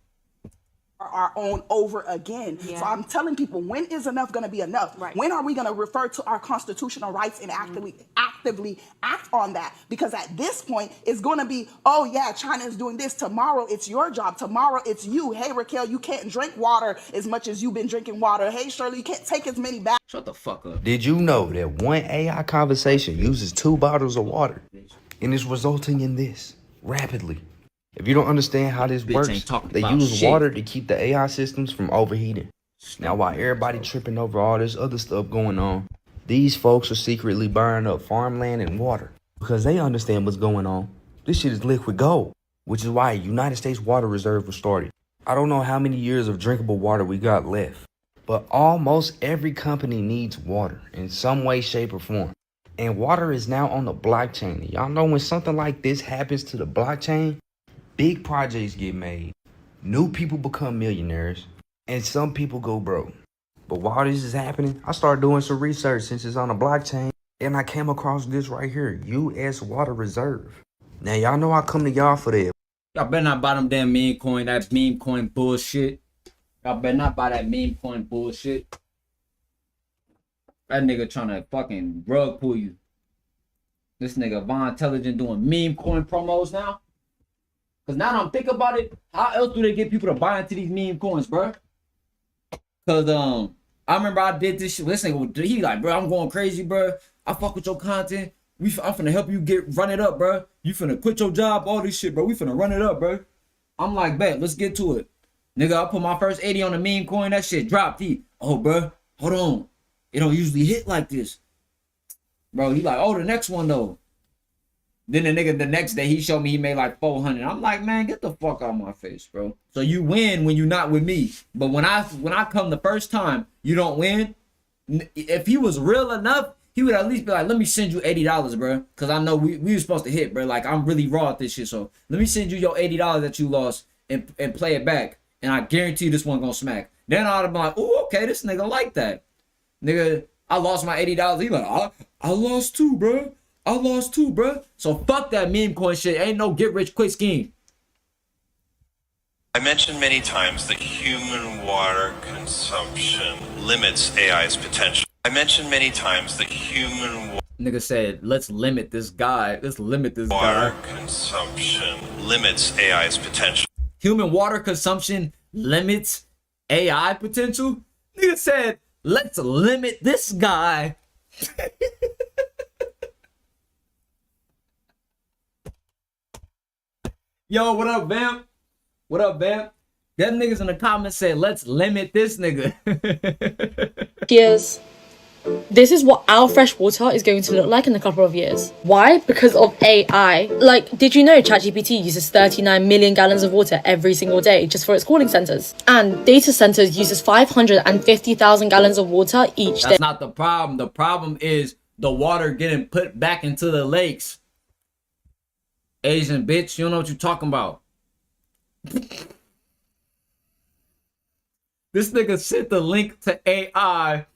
Our own over again. So I'm telling people, when is enough going to be enough? Right. When are we going to refer to our constitutional rights and actively act on that? Because at this point, it's going to be, oh yeah, China is doing this. Tomorrow, it's your job. Tomorrow, it's you. Hey, Raquel, you can't drink water as much as you've been drinking water. Hey, Shirley, you can't take as many baths. Shut the fuck up. Did you know that one AI conversation uses 2 bottles of water and is resulting in this rapidly? If you don't understand how this works, they use water to keep the AI systems from overheating. Now, while everybody tripping over all this other stuff going on, these folks are secretly burning up farmland and water because they understand what's going on. This shit is liquid gold, which is why a United States Water Reserve was started. I don't know how many years of drinkable water we got left, but almost every company needs water in some way, shape, or form. And water is now on the blockchain. Y'all know when something like this happens to the blockchain, big projects get made, new people become millionaires, and some people go broke. But while this is happening, I started doing some research since it's on the blockchain, and I came across this right here, U.S. Water Reserve. Now, y'all know I come to y'all for that. Y'all better not buy them damn meme coin, that meme coin bullshit. Y'all better not buy that meme coin bullshit. That nigga trying to fucking rug pull you. This nigga Von Intelligent doing meme coin promos now. Because now that I'm thinking about it, how else do they get people to buy into these meme coins, bro? Because I remember I did this shit. This nigga, he like, bro, I'm going crazy, bro. I fuck with your content. I'm finna help you run it up, bro. You finna quit your job, all this shit, bro. We finna run it up, bro. I'm like, bet, let's get to it. Nigga, I put my first 80 on the meme coin. That shit dropped. Oh, bro, hold on. It don't usually hit like this. Bro, he like, oh, the next one, though. Then the nigga, the next day, he showed me he made like 400. I'm like, man, get the fuck out of my face, bro. So you win when you're not with me. But when I come the first time, you don't win. If he was real enough, he would at least be like, let me send you $80, bro. Because I know we were supposed to hit, bro. Like, I'm really raw at this shit. So let me send you your $80 that you lost and play it back. And I guarantee this one gonna smack. Then I'd be like, oh, okay, this nigga like that. Nigga, I lost my $80. He like, I lost too, bro. I lost too, bro. So fuck that meme coin shit. Ain't no get rich quick scheme. I mentioned many times that human water consumption limits AI's potential. I mentioned many times that human nigga said, let's limit this guy. Let's limit this water guy. Consumption limits AI's potential. Human water consumption limits AI potential? Nigga said, let's limit this guy. Yo, what up, Vamp? What up, Vamp? Them niggas in the comments said, let's limit this nigga. Years. This is what our fresh water is going to look like in a couple of years. Why? Because of AI. Like, did you know ChatGPT uses 39 million gallons of water every single day just for its calling centers? And data centers uses 550,000 gallons of water each day. That's not the problem. The problem is the water getting put back into the lakes. Asian bitch, you don't know what you're talking about. This nigga sent the link to AI.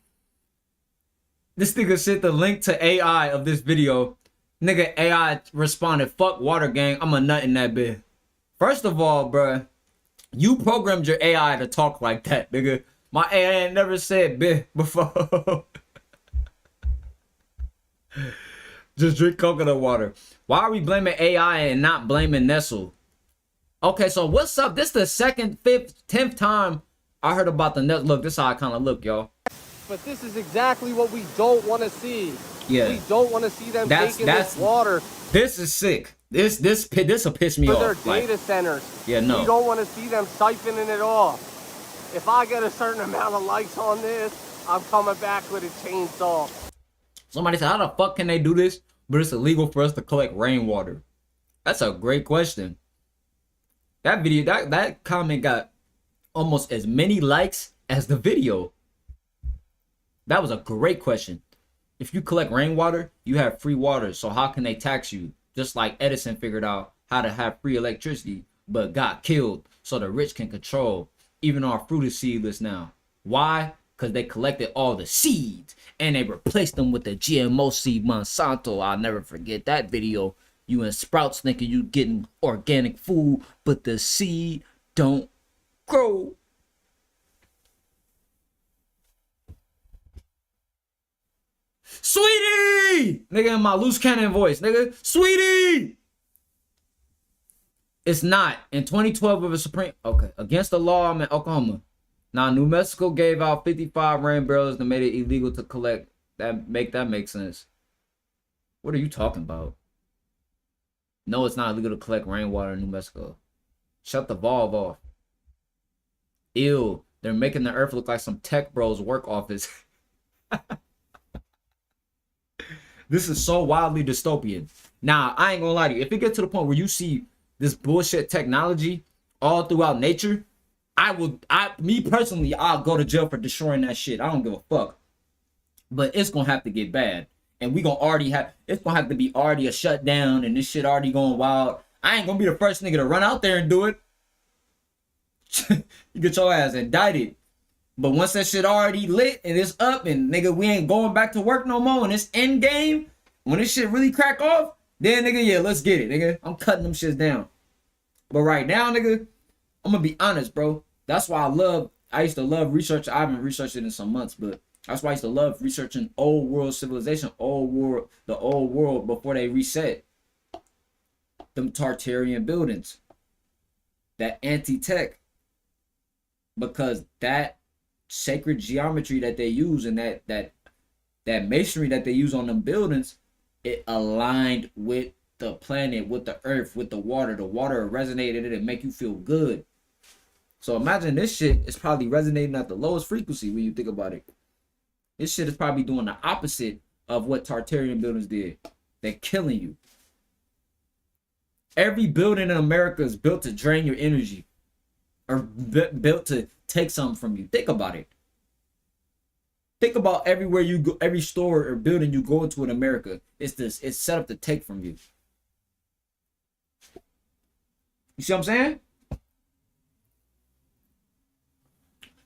This nigga sent the link to AI of this video. Nigga, AI responded, fuck water gang, I'm a nut in that bit. First of all, bruh, you programmed your AI to talk like that, nigga. My AI ain't never said bit before. Just drink coconut water. Why are we blaming AI and not blaming Nestle? Okay, so what's up? This the second, fifth, 10th time I heard about the Nestle. Look, this is how I kind of look, y'all. But this is exactly what we don't want to see. Yeah. We don't want to see them taking this water. This is sick. This will piss me for off. their data centers. Yeah, no. We don't want to see them siphoning it off. If I get a certain amount of likes on this, I'm coming back with a chainsaw. Somebody said, how the fuck can they do this? But it's illegal for us to collect rainwater. That's a great question. That video, that comment got almost as many likes as the video. That was a great question. If you collect rainwater, you have free water. So how can they tax you? Just like Edison figured out how to have free electricity, but got killed so the rich can control. Even our fruit is seedless now. Why? Because they collected all the seeds and they replaced them with the GMO seed Monsanto. I'll never forget that video. You in Sprouts thinking you getting organic food, but the seed don't grow. Sweetie! Nigga, in my loose cannon voice, nigga. Sweetie! It's not. In 2012 of a Supreme... Okay. Against the law, I'm in Oklahoma. Now, New Mexico gave out 55 rain barrels that made it illegal to collect. That make sense. What are you talking about? No, it's not illegal to collect rainwater in New Mexico. Shut the valve off. Ew. They're making the earth look like some tech bros work office. This is so wildly dystopian. Now, I ain't gonna lie to you. If it gets to the point where you see this bullshit technology all throughout nature, me personally, I'll go to jail for destroying that shit. I don't give a fuck. But it's gonna have to get bad. And we gonna already have, it's gonna have to be already a shutdown and this shit already going wild. I ain't gonna be the first nigga to run out there and do it. You get your ass indicted. But once that shit already lit and it's up and nigga, we ain't going back to work no more and it's end game, when this shit really crack off, then nigga, yeah, let's get it, nigga. I'm cutting them shits down. But right now, nigga, I'm gonna be honest, bro. That's why I used to love research. I haven't researched it in some months, but that's why I used to love researching old world civilization, the old world before they reset. Them Tartarian buildings. That anti-tech. Because that sacred geometry that they use and that masonry that they use on them buildings, it aligned with the planet, with the earth, with the water. The water resonated it and make you feel good. So imagine this shit is probably resonating at the lowest frequency when you think about it. This shit is probably doing the opposite of what Tartarian buildings did. They're killing you. Every building in America is built to drain your energy. Or built to take something from you. Think about it. Think about everywhere you go, every store or building you go into in America. It's set up to take from you. You see what I'm saying?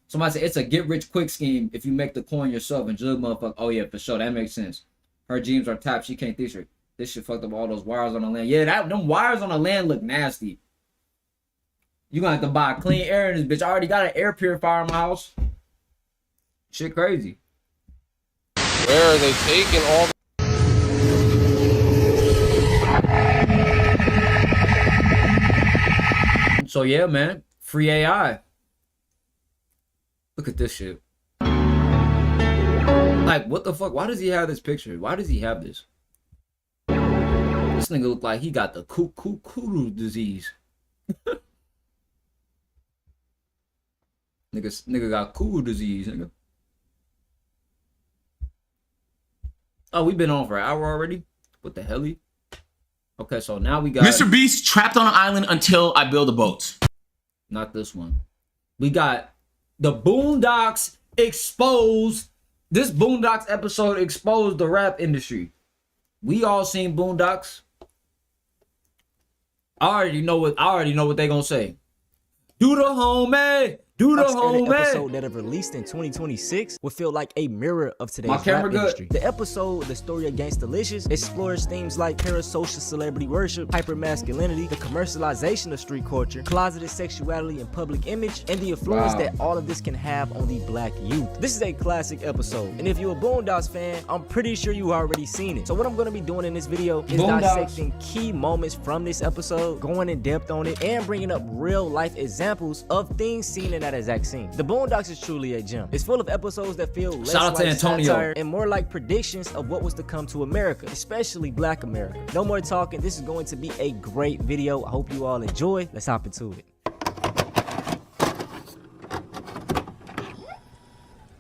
Somebody said it's a get rich quick scheme if you make the coin yourself and jug motherfucker. Oh yeah, for sure. That makes sense. Her jeans are tapped. She can't think. This shit fucked up all those wires on the land. Yeah, them wires on the land look nasty. You gonna have to buy clean air in this bitch. I already got an air purifier in my house. Shit crazy. Where are they taking all the... So yeah, man. Free AI. Look at this shit. Like, what the fuck? Why does he have this picture? Why does he have this? This nigga look like he got the kudu disease. Nigga got kudu disease, nigga. Oh, we've been on for an hour already? What the hell? Okay, so now we got Mr. Beast trapped on an island until I build a boat. Not this one. We got the Boondocks exposed. This Boondocks episode exposed the rap industry. We all seen Boondocks. I already know what they gonna say. Do the homie. Do the homie. Episode that have released in 2026 would feel like a mirror of today's rap industry. The episode, The Story of Gangstalicious, explores themes like parasocial celebrity worship, hypermasculinity, the commercialization of street culture, closeted sexuality and public image, and the influence that all of this can have on the black youth. This is a classic episode, and if you're a Boondocks fan, I'm pretty sure you already seen it. So what I'm going to be doing in this video is dissecting key moments from this episode, going in depth on it, and bringing up real life examples of things seen in that exact scene. The Boondocks is truly a gem. It's full of episodes that feel less like satire and more like predictions of what was to come to America, especially Black America. No more talking. This is going to be a great video. I hope you all enjoy. Let's hop into it.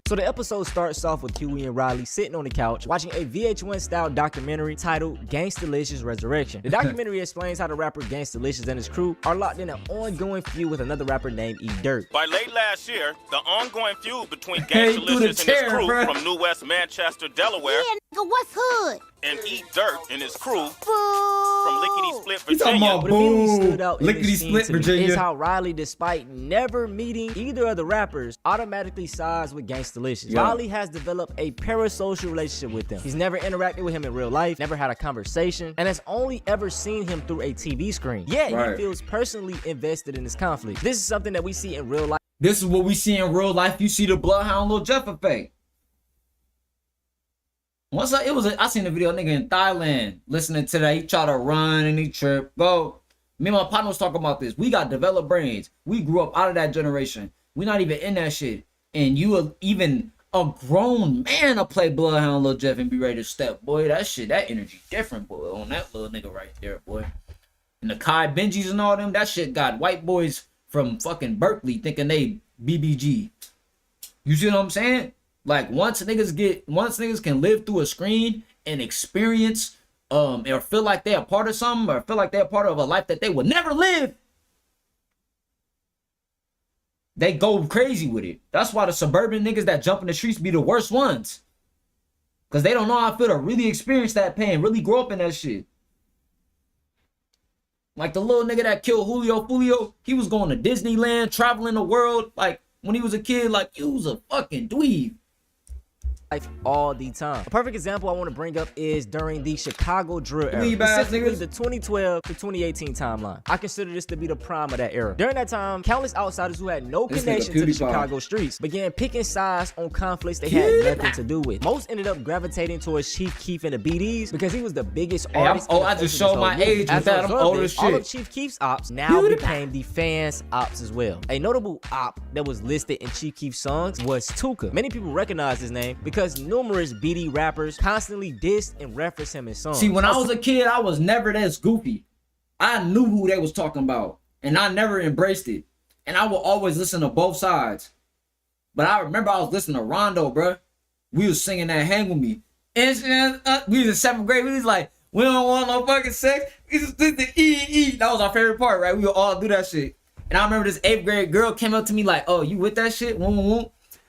So the episode starts off with Huey and Riley sitting on the couch watching a VH1 style documentary titled Gangstalicious Resurrection. The documentary explains how the rapper Gangstalicious and his crew are locked in an ongoing feud with another rapper named E Dirt. By late last year, the ongoing feud between Gangstalicious and his crew from New West Manchester, Delaware, what's hood? and E Dirt and his crew from Lickety Split, Virginia. What immediately stood out in this scene to me is how Riley, despite never meeting either of the rappers, automatically sides with Gangstalicious. Yeah. Riley has developed a parasocial relationship with them. He's never interacted with him in real life, never had a conversation, and has only ever seen him through a TV screen. Yet he feels personally invested in this conflict. This is something that we see in real life. This is what we see in real life. You see the Bloodhound Lil Jeff effect. Once I seen a video of a nigga in Thailand listening to that. He tried to run and he tripped. Bro, me and my partner was talking about this. We got developed brains. We grew up out of that generation. We not even in that shit. And you are even a grown man to play Bloodhound Lil Jeff and be ready to step. Boy, that shit, that energy different, boy, on that little nigga right there, boy. And the Kai Benjis and all them, that shit got white boys from fucking Berkeley thinking they BBG. You see what I'm saying? Like once niggas can live through a screen and experience or feel like they're a part of something or feel like they're a part of a life that they would never live, they go crazy with it. That's why the suburban niggas that jump in the streets be the worst ones. Cause they don't know how it feel to really experience that pain, really grow up in that shit. Like the little nigga that killed Julio, he was going to Disneyland, traveling the world. Like when he was a kid, like he was a fucking dweeb. All the time. A perfect example I want to bring up is during the Chicago drill era, specifically the 2012 to 2018 timeline. I consider this to be the prime of that era. During that time, countless outsiders who had no connection to the Chicago streets began picking sides on conflicts they had nothing to do with. Most ended up gravitating towards Chief Keef and the BDs because he was the biggest artist. I just showed my age with that. I'm old as shit. All of Chief Keef's ops now became the fans' ops as well. A notable op that was listed in Chief Keef's songs was Tuka. Many people recognize his name because numerous BD rappers constantly dissed and referenced him in songs. See, when I was a kid, I was never this goofy. I knew who they was talking about, and I never embraced it. And I would always listen to both sides. But I remember I was listening to Rondo, bro. We was singing that "Hang With Me." And we was in 7th grade. We was like, we don't want no fucking sex. We just did the E. That was our favorite part, right? We would all do that shit. And I remember this 8th grade girl came up to me like, "Oh, you with that shit?"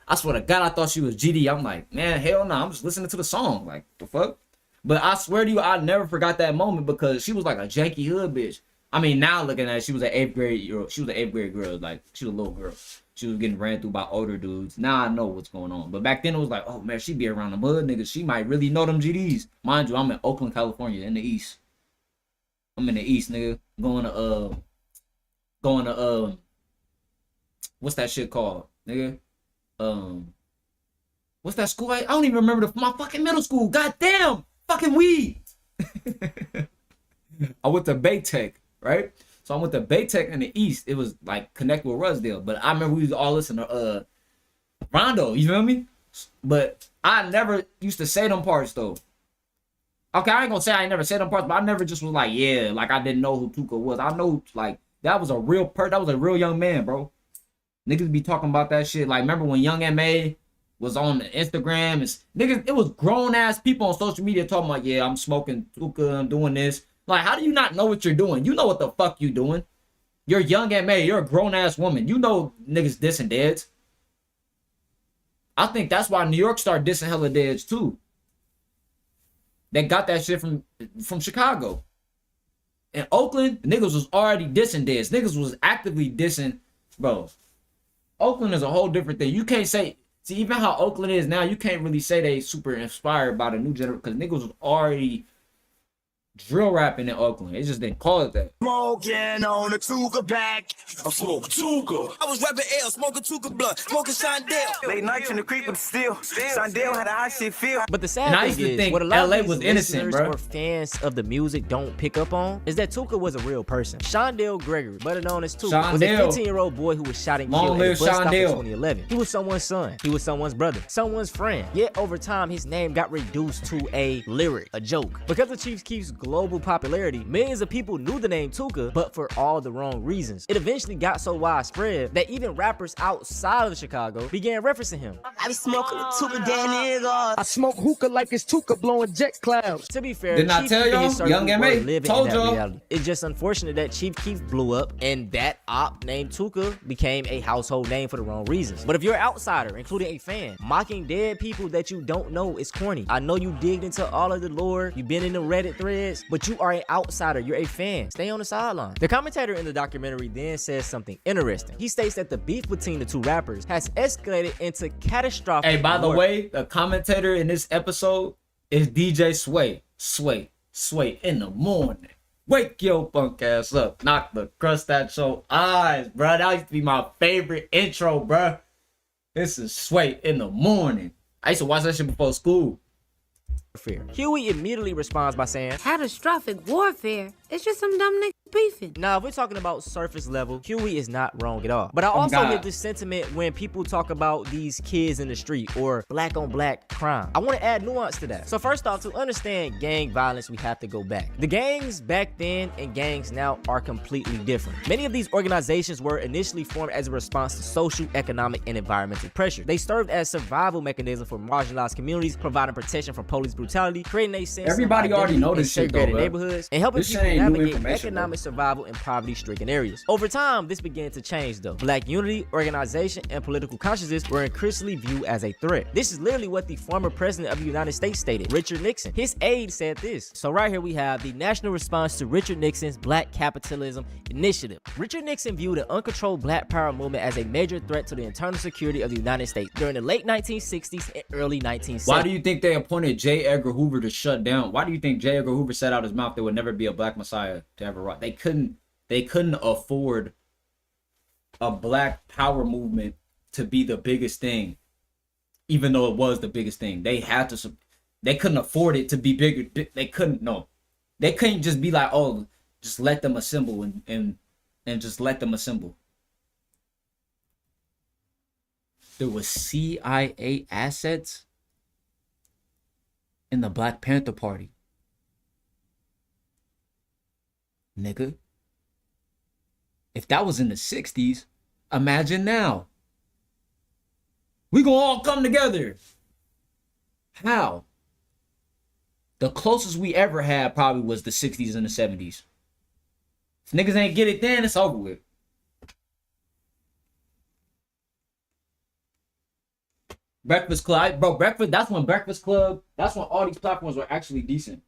I swear to God, I thought she was GD. I'm like, man, hell no. I'm just listening to the song. Like, the fuck? But I swear to you, I never forgot that moment because she was like a janky hood bitch. I mean, now looking at it, she was an 8th grade girl. She was an 8th grade girl. Like, she was a little girl. She was getting ran through by older dudes. Now I know what's going on. But back then, it was like, oh, man, she be around the mud niggas. She might really know them GDs. Mind you, I'm in Oakland, California, in the East. I'm in the East, nigga. Going to, what's that shit called, nigga? What's that school? I don't even remember my fucking middle school. Goddamn, fucking weed. I went to Baytech, right? So I went to Baytech in the East. It was like connect with Rusdale. But I remember we was all listening to Rondo. You feel me? But I never used to say them parts though. Okay, I ain't gonna say I ain't never said them parts, but I never just was like, yeah, like I didn't know who Tuka was. I know like that was a real that was a real young man, bro. Niggas be talking about that shit. Like, remember when Young M.A. was on Instagram? And niggas, it was grown ass people on social media talking about, yeah, I'm smoking Tuka, I'm doing this. Like, how do you not know what you're doing? You know what the fuck you doing. You're Young M.A. You're a grown ass woman. You know niggas dissing deads. I think that's why New York started dissing hella deads too. They got that shit from Chicago. In Oakland, niggas was already dissing deads. Niggas was actively dissing, bro. Oakland is a whole different thing. You can't say, see, even how Oakland is now, you can't really say they super inspired by the new generation because niggas was already drill rapping in Oakland. It just didn't call it that. Smoking on a Tuka back. I'm smoking Tuka. I was rapping L, smoking Tuka blunt, smoking Shondell. Late nights in the creek with still. Shondell had a hot shit feel. But the sad thing is, what a lot of these listeners or fans of the music don't pick up on is that Tuka was a real person. Shondell Gregory, better known as Tuka, was a 15-year-old boy who was shot and killed at a bus stop in 2011. He was someone's son. He was someone's brother. Someone's friend. Yet over time, his name got reduced to a lyric, a joke. Because of Chief Keef's global popularity, millions of people knew the name Tuka, but for all the wrong reasons. It eventually got so widespread that even rappers outside of Chicago began referencing him. I be smoking with Tuka damn niggas. I smoke hookah like it's Tuka blowing jet clouds. To be fair, didn't I Chief tell y'all? Young M.A. told y'all. It's just unfortunate that Chief Keef blew up and that op named Tuka became a household name for the wrong reasons. But if you're an outsider, including a fan, mocking dead people that you don't know is corny. I know you digged into all of the lore, you've been in the Reddit threads, but you are an outsider, you're a fan. Stay on the sideline. The commentator in the documentary then says something interesting. He states that the beef between the two rappers has escalated into catastrophic. Hey, by the way, the commentator in this episode is DJ Sway. Sway in the morning. Wake your punk ass up. Knock the crust out your eyes, bro. That used to be my favorite intro, bro. This is Sway in the morning. I used to watch that shit before school. Huey immediately responds by saying, catastrophic warfare? It's just some dumb niggas beefing. Now, if we're talking about surface level, Huey is not wrong at all. But I also get this sentiment when people talk about these kids in the street or black on black crime. I want to add nuance to that. So first off, to understand gang violence, we have to go back. The gangs back then and gangs now are completely different. Many of these organizations were initially formed as a response to social, economic, and environmental pressure. They served as survival mechanism for marginalized communities, providing protection from police brutality, creating a sense everybody of already know this shit though, bro. Neighborhoods, and helping people navigate economic survival in poverty-stricken areas. Over time, this began to change though. Black unity, organization, and political consciousness were increasingly viewed as a threat. This is literally what the former president of the United States stated, Richard Nixon. His aide said this. So right here we have the national response to Richard Nixon's Black Capitalism Initiative. Richard Nixon viewed the uncontrolled Black Power movement as a major threat to the internal security of the United States during the late 1960s and early 1970s. Why do you think they appointed J. Edgar Hoover to shut down? Why do you think J. Edgar Hoover said out his mouth there would never be a black messiah to ever rise? They couldn't afford a black power movement to be the biggest thing, even though it was the biggest thing. They couldn't afford it to be bigger. They couldn't just be like, oh, just let them assemble and just let them assemble. There was CIA assets in the Black Panther Party. Nigga. If that was in the 60s, imagine now. We gonna all come together. How? The closest we ever had probably was the 60s and the 70s. If niggas ain't get it then, it's over with. Breakfast Club, bro, that's when all these platforms were actually decent.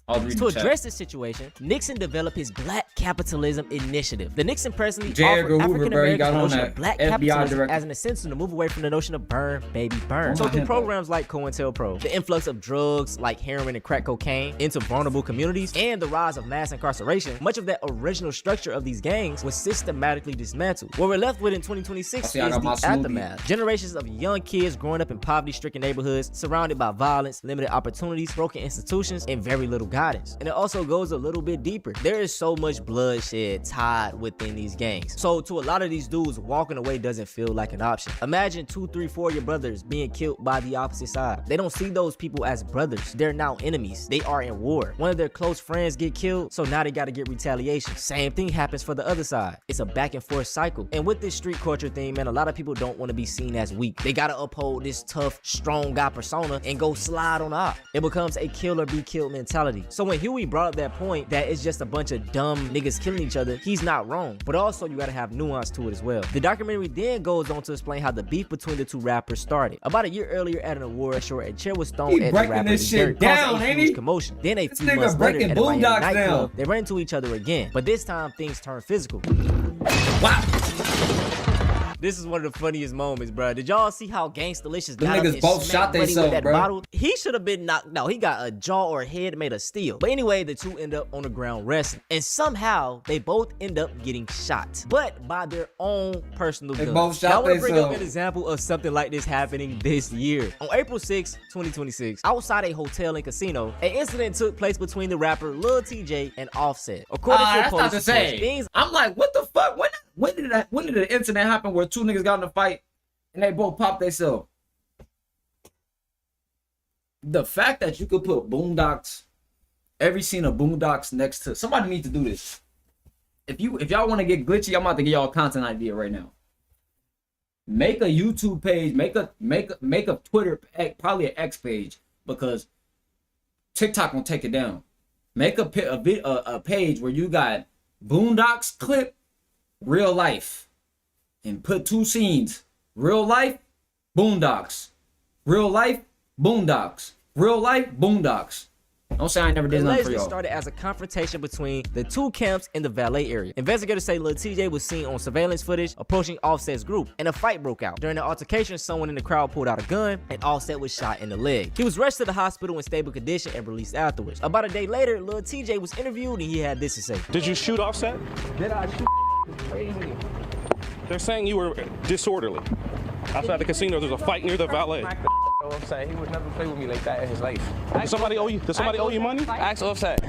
To address this situation, Nixon developed his Black Capitalism Initiative. The Nixon presidency J. offered Edgar Hoover, bro, he got on African-Americans the notion that of Black FBI capitalism director. as an incentive to move away from the notion of burn, baby, burn. So Oh, through him, programs like COINTELPRO, the influx of drugs like heroin and crack cocaine into vulnerable communities, and the rise of mass incarceration, much of that original structure of these gangs was systematically dismantled. What we're left with in 2026 is the aftermath. Generations of young kids growing up in poverty-stricken neighborhoods, surrounded by violence, limited opportunities, broken institutions, and very little guidance. And it also goes a little bit deeper. There is so much bloodshed tied within these gangs. So to a lot of these dudes, walking away doesn't feel like an option. Imagine 2, 3, 4 of your brothers being killed by the opposite side. They don't see those people as brothers. They're now enemies. They are in war. One of their close friends get killed, so now they gotta get retaliation. Same thing happens for the other side. It's a back and forth cycle. And with this street culture thing, man, a lot of people don't want to be seen as weak. They gotta uphold this tough, strong guy persona and go slide on op. It becomes a kill or be killed mentality. So when Huey brought up that point that it's just a bunch of dumb niggas killing each other, he's not wrong. But also you gotta have nuance to it as well. The documentary then goes on to explain how the beef between the two rappers started. About a year earlier at an award show, a chair was thrown at the rapper, this shit down, causing a ain't huge he? commotion. Then a This few nigga months later breaking at a Miami Boondocks nightclub, down. they ran into each other again. But this time things turned physical. Wow. This is one of the funniest moments, bro. Did y'all see how Gangstalicious Them got up niggas and both smacked shot Buddy theyself, with that bro. bottle? He should have been knocked out. He got a jaw or a head made of steel. But anyway, the two end up on the ground wrestling. And somehow, they both end up getting shot. But by their own personal guns. both shot Now, I want to bring up themselves. an example of something like this happening this year. On April 6, 2026, outside a hotel and casino, an incident took place between the rapper Lil TJ and Offset. According to That's police not the reports, same. things I'm like, what the fuck? When did the incident happen where two niggas got in a fight and they both popped themselves? The fact that you could put Boondocks, every scene of Boondocks next to somebody need to do this. If y'all want to get glitchy, I'm about to give y'all a content idea right now. Make a YouTube page, make a Twitter, probably an X page, because TikTok won't take it down. Make a page where you got Boondocks clip, real life, and put two scenes: real life, Boondocks, real life, Boondocks, real life, Boondocks. Don't say I never did nothing for allegedly y'all. started as a confrontation between the two camps in the valet area. Investigators say Lil TJ was seen on surveillance footage approaching Offset's group, and a fight broke out. During the altercation, someone in the crowd pulled out a gun, and Offset was shot in the leg. He was rushed to the hospital in stable condition and released afterwards. About a day later, Lil TJ was interviewed, and he had this to say. Did you shoot Offset? Did I shoot? Crazy. They're saying you were disorderly. Outside the casino, there's a fight near the valet. Offset, he would never play with me like that in his life. Does somebody owe you money? Ask Offset.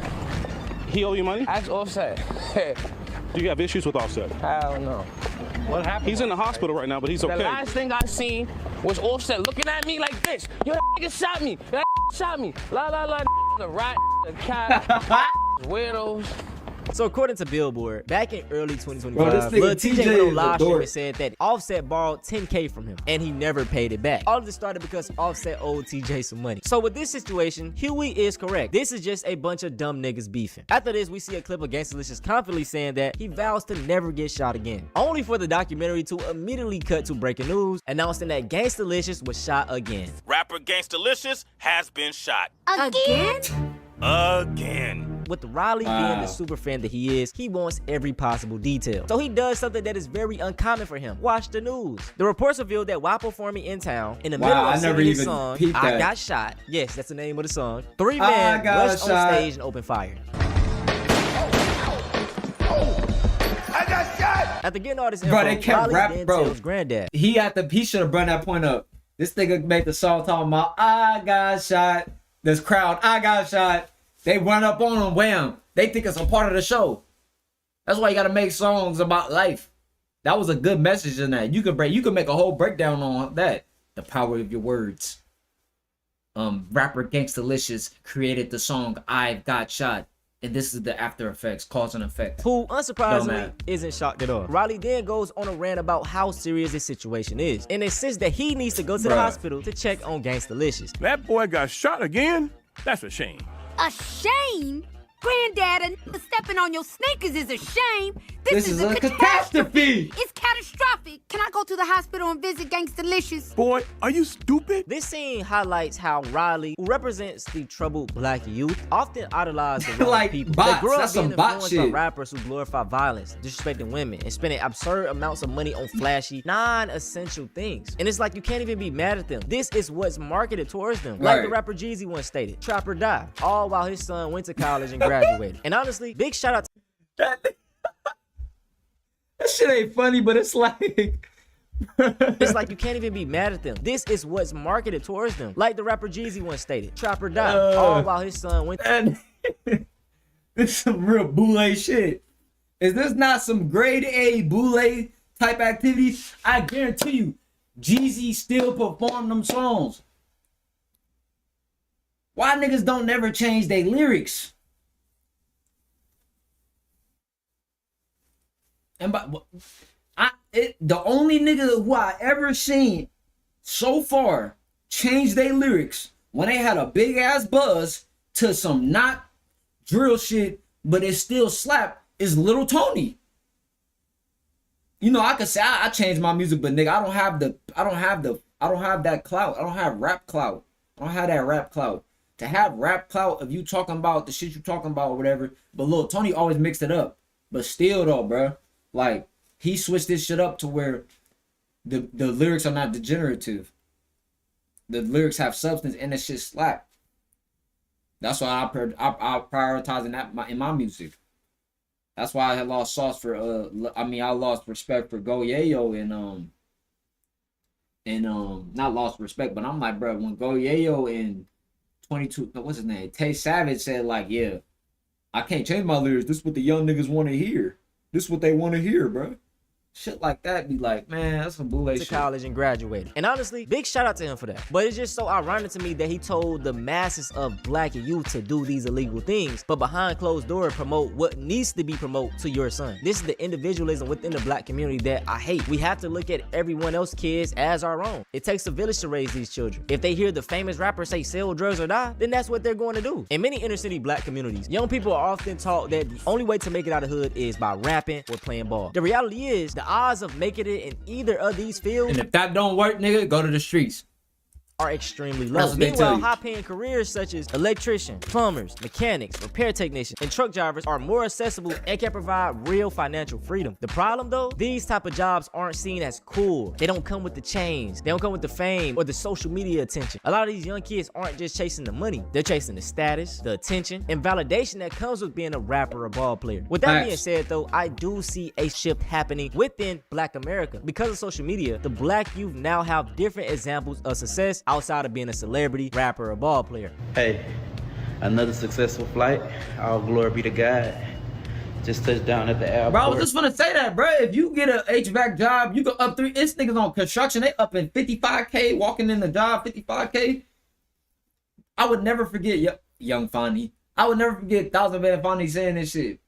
He owe you money? Ask Offset. Do you have issues with Offset? Hell no. What happened? He's in the hospital right now, but he's okay. The last thing I seen was Offset looking at me like this. Yo, that nigga shot me. That shot me. La la la. The rat, the cat, weirdos. So according to Billboard, back in early 2025, Bro, this nigga Lil TJ TJ went on is live a stream dork. and said that Offset borrowed $10K from him, and he never paid it back. All of this started because Offset owed TJ some money. So with this situation, Huey is correct. This is just a bunch of dumb niggas beefing. After this, we see a clip of Gangstalicious confidently saying that he vows to never get shot again, only for the documentary to immediately cut to breaking news, announcing that Gangstalicious was shot again. Rapper Gangstalicious has been shot. Again? Again. With Riley being the super fan that he is, he wants every possible detail. So he does something that is very uncommon for him. Watch the news. The reports revealed that while performing in town, in the middle of singing his song, I Got Shot. Yes, that's the name of the song. 3 men rushed on stage and opened fire. I got shot! After getting all this info, Bro, they kept Riley rapping, then bro. tells Granddad. He should have brought that point up. This nigga made the song talking about I got shot. This crowd, I got shot. They run up on him, wham. They think it's a part of the show. That's why you gotta make songs about life. That was a good message in that. You could make a whole breakdown on that. The power of your words. Rapper Gangstalicious created the song I Got Shot. And this is the after effects, cause and effect. Who, unsurprisingly, Dumbass. isn't shocked at all. Riley then goes on a rant about how serious this situation is, and insists that he needs to go to the hospital to check on Gangstalicious. That boy got shot again? That's a shame. A shame? Granddad, a stepping on your sneakers is a shame. This is a catastrophe. It's catastrophic. Can I go to the hospital and visit Gangstalicious? Boy, are you stupid? This scene highlights how Riley, who represents the troubled black youth, often idolize the wrong Like people. bots. They grew up That's being some bot influenced by shit. rappers who glorify violence, disrespecting women, and spending absurd amounts of money on flashy, non-essential things. And it's like you can't even be mad at them. This is what's marketed towards them. Like the Right. rapper Jeezy once stated, "Trap or die," all while his son went to college and graduated. And honestly, big shout out to That shit ain't funny, but it's like it's like you can't even be mad at them. This is what's marketed towards them. Like the rapper Jeezy once stated, "Trap or die," all while his son went This is some real boule shit. Is this not some grade A boule type activity? I guarantee you, Jeezy still perform them songs. Why niggas don't never change their lyrics? And the only nigga who I ever seen so far change their lyrics when they had a big ass buzz to some not drill shit, but it still slap is Little Tony. You know, I could say I changed my music, but nigga, I don't have that clout. I don't have rap clout. I don't have that rap clout. To have rap clout of you talking about the shit you talking about or whatever, but Lil Tony always mixed it up. But still though, bro, like he switched this shit up to where the lyrics are not degenerative. The lyrics have substance and the shit slap. That's why I prioritizing that in my music. That's why I had lost sauce for I lost respect for Go Yayo and not lost respect, but I'm like, bro, when Go Yayo and 22, what's his name, Tay Savage said like, yeah, I can't change my lyrics. This is what the young niggas want to hear. This is what they want to hear, bro. Shit like that be like, man, that's some boule shit. College and graduated. And honestly, big shout out to him for that. But it's just so ironic to me that he told the masses of black youth to do these illegal things, but behind closed doors promote what needs to be promoted to your son. This is the individualism within the black community that I hate. We have to look at everyone else's kids as our own. It takes a village to raise these children. If they hear the famous rapper say sell drugs or die, then that's what they're going to do. In many inner city black communities, young people are often taught that the only way to make it out of hood is by rapping or playing ball. The reality is, the odds of making it in either of these fields, and if that don't work, nigga, go to the streets, are extremely low. Meanwhile, high-paying careers such as electricians, plumbers, mechanics, repair technicians, and truck drivers are more accessible and can provide real financial freedom. The problem though, these type of jobs aren't seen as cool. They don't come with the chains, they don't come with the fame or the social media attention. A lot of these young kids aren't just chasing the money, they're chasing the status, the attention, and validation that comes with being a rapper or ball player. With that being said though, I do see a shift happening within Black America. Because of social media, the black youth now have different examples of success outside of being a celebrity, rapper, or ball player. Hey, another successful flight. All glory be to God. Just touched down at the airport. Bro, I was just gonna say that, bro. If you get an HVAC job, you go up three. It's niggas on construction. They up in 55K, walking in the job, 55K. I would never forget young Fonny. I would never forget Thousand Van Fonny saying this shit.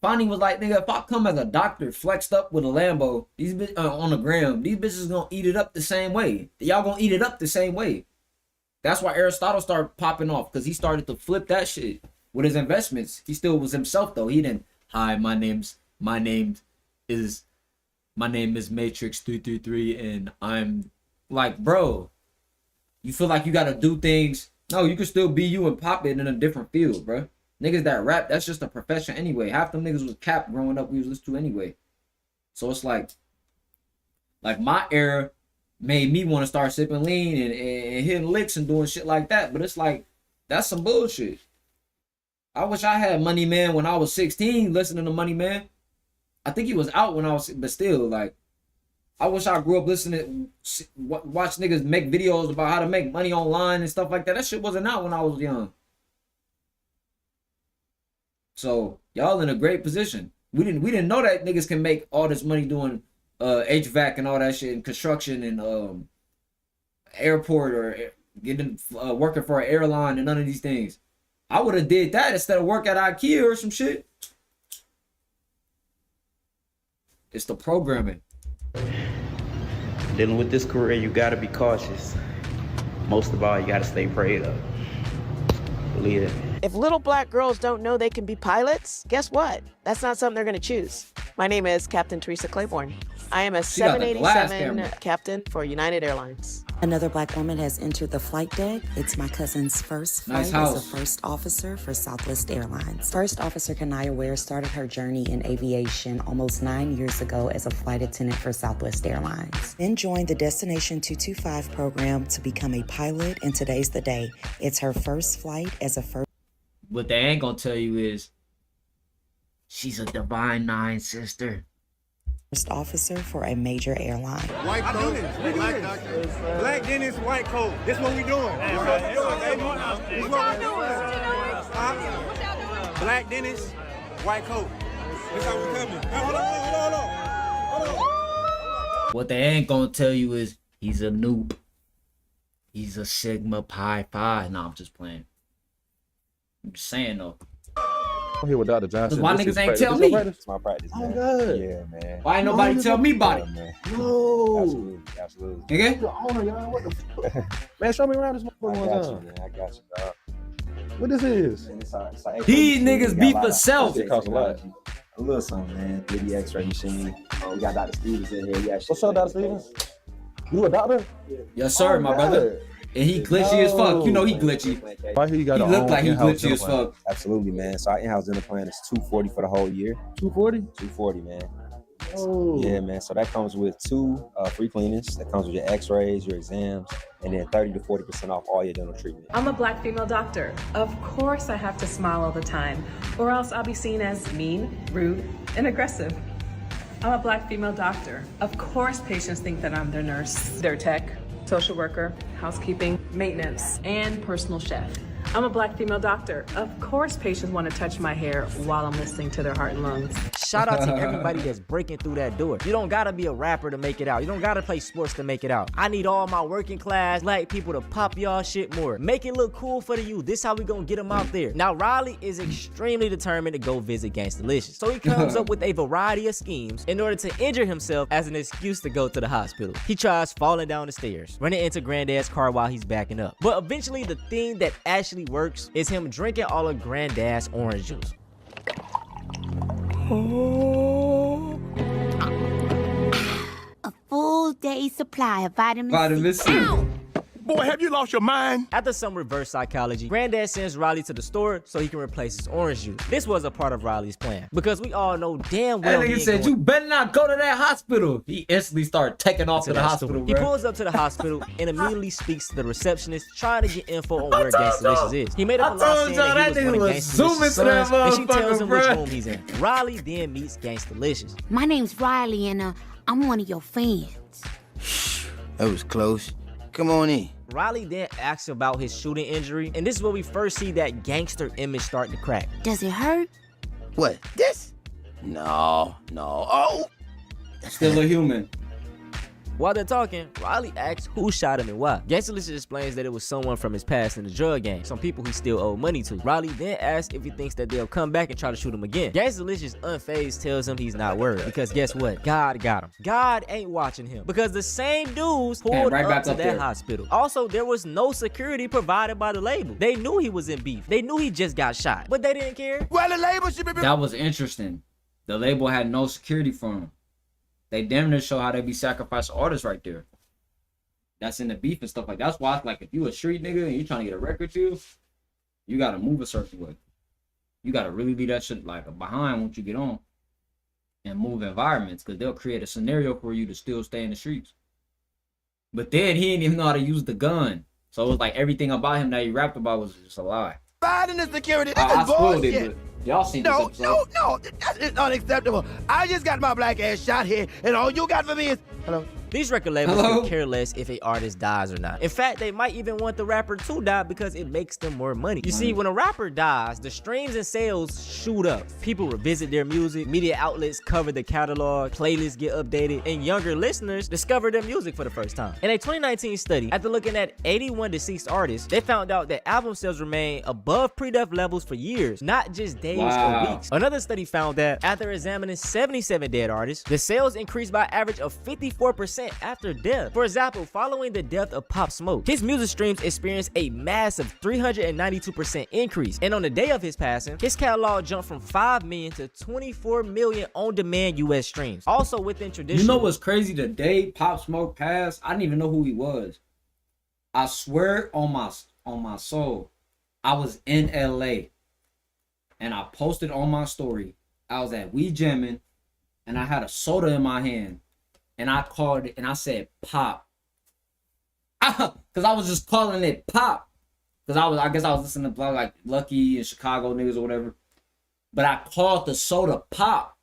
Fonny was like, nigga, if I come as a doctor flexed up with a Lambo, these on the gram, these bitches gonna eat it up the same way. Y'all gonna eat it up the same way. That's why Aristotle started popping off, because he started to flip that shit with his investments. He still was himself though. He didn't, hi, my name is Matrix 333 and I'm like, bro, you feel like you gotta do things. No, you can still be you and pop it in a different field, bro. Niggas that rap, that's just a profession anyway. Half them niggas was cap growing up we was listening to anyway. So it's like my era made me want to start sipping lean and hitting licks and doing shit like that. But it's like, that's some bullshit. I wish I had Money Man when I was 16 listening to Money Man. I think he was out when I was, but still, like, I wish I grew up listening, watch niggas make videos about how to make money online and stuff like that. That shit wasn't out when I was young. So y'all in a great position. We didn't know that niggas can make all this money doing HVAC and all that shit and construction and airport or getting working for an airline and none of these things. I would have did that instead of work at IKEA or some shit. It's the programming. Dealing with this career, you gotta be cautious. Most of all, you gotta stay prayed up. Believe it. If little black girls don't know they can be pilots, guess what? That's not something they're going to choose. My name is Captain Teresa Claiborne. I am a 787 captain for United Airlines. Another black woman has entered the flight deck. It's my cousin's first flight as a first officer for Southwest Airlines. First Officer Kanaya Ware started her journey in aviation almost 9 years ago as a flight attendant for Southwest Airlines. Then joined the Destination 225 program to become a pilot, and today's the day. It's her first flight as a first. What they ain't gonna tell you is she's a Divine Nine sister. First officer for a major airline. White coat, black doctor, black dentist, white coat. This what we doing. This what we doing. What y'all doing? What y'all doing? Black dentist, white coat. That's how we coming. Hey, hold on. What they ain't gonna tell you is he's a noob. He's a Sigma Pi Phi. Nah, I'm just playing. I'm just saying though. I'm here with Dr. Johnson. Why niggas ain't tell me? It's my practice, man. Oh, good. Yeah, man. Why ain't nobody tell me about it? Man. No. Absolutely. Nigga? The owner, y'all. What the fuck? Man, show me around this motherfucker one time. Man. I got you, dog. What this is? These niggas beat for self. It costs a lot. A little something, man. 3D X-ray machine. We got Dr. Stevens in here. Yeah, what's up, Dr. Stevens? You a doctor? Yes, sir, my brother. And he glitchy as fuck. You know he glitchy. Right here, you got he look like he glitchy as fuck. Absolutely, man. So our in-house dental plan is $240 for the whole year. $240? $240, man. Oh. Yeah, man. So that comes with 2 free cleanings. That comes with your X-rays, your exams, and then 30 to 40% off all your dental treatment. I'm a Black female doctor. Of course I have to smile all the time, or else I'll be seen as mean, rude, and aggressive. I'm a Black female doctor. Of course patients think that I'm their nurse, their tech, social worker, housekeeping, maintenance, and personal chef. I'm a Black female doctor. Of course patients want to touch my hair while I'm listening to their heart and lungs. Shout out to everybody that's breaking through that door. You don't gotta be a rapper to make it out. You don't gotta play sports to make it out. I need all my working class Black people to pop y'all shit more. Make it look cool for the youth. This how we gonna get them out there. Now, Riley is extremely determined to go visit Gangstalicious. So he comes up with a variety of schemes in order to injure himself as an excuse to go to the hospital. He tries falling down the stairs, running into Granddad's car while he's backing up. But eventually, the thing that actually works is him drinking all of Granddad's orange juice. A full day's supply of vitamin C. Ow! Boy, have you lost your mind? After some reverse psychology, Granddad sends Riley to the store so he can replace his orange juice. This was a part of Riley's plan because we all know damn well that nigga said, you better not go to that hospital. He instantly started taking off to the hospital, He pulls up to the hospital and immediately speaks to the receptionist trying to get info on where Gangstalicious is. He made up a lie saying that he was one of Gangstalicious' sons, and she tells him which room he's in. Riley then meets Gangstalicious. My name's Riley, and I'm one of your fans. That was close. Come on in. Riley then asks about his shooting injury, and this is where we first see that gangster image start to crack. Does it hurt? What, this? No. Oh! Still a human. While they're talking, Riley asks who shot him and why. Gangstalicious explains that it was someone from his past in the drug game, some people he still owed money to. Riley then asks if he thinks that they'll come back and try to shoot him again. Gangstalicious, unfazed, tells him he's not worried because guess what? God got him. God ain't watching him because the same dudes pulled up to that hospital. Also, there was no security provided by the label. They knew he was in beef. They knew he just got shot, but they didn't care. Well, the label should be... That was interesting. The label had no security for him. They damn near show how they be sacrificing artists right there. That's in the beef and stuff like that. That's why it's like if you a street nigga and you trying to get a record deal, you gotta move a certain way. You gotta really leave that shit like behind once you get on and move environments because they'll create a scenario for you to still stay in the streets. But then he didn't even know how to use the gun. So it was like everything about him that he rapped about was just a lie. Biden is security. I spoiled it, but y'all seen this episode. No, that's unacceptable. I just got my black ass shot here, and all you got for me is hello. These record labels could care less if an artist dies or not. In fact, they might even want the rapper to die because it makes them more money. You see, when a rapper dies, the streams and sales shoot up. People revisit their music, media outlets cover the catalog, playlists get updated, and younger listeners discover their music for the first time. In a 2019 study, after looking at 81 deceased artists, they found out that album sales remain above pre-death levels for years, not just days or weeks. Another study found that after examining 77 dead artists, the sales increased by an average of 54% after death. For example, following the death of Pop Smoke, his music streams experienced a massive 392% increase. And on the day of his passing, his catalog jumped from 5 million to 24 million on-demand US streams. Also within traditional... You know what's crazy? The day Pop Smoke passed, I didn't even know who he was. I swear on my soul, I was in LA and I posted on my story. I was at We Jammin' and I had a soda in my hand. And I called it, and I said, Pop. Because I was just calling it Pop. Because I guess I was listening to like Lucky and Chicago niggas or whatever. But I called the soda Pop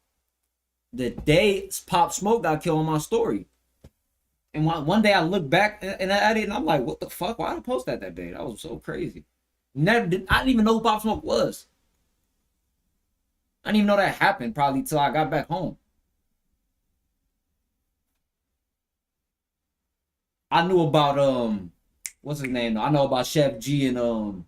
the day Pop Smoke got killed on my story. And one day I look back and I did, and I'm like, what the fuck? Why did I post that day? That was so crazy. I didn't even know who Pop Smoke was. I didn't even know that happened probably till I got back home. I knew about what's his name? I know about Chef G and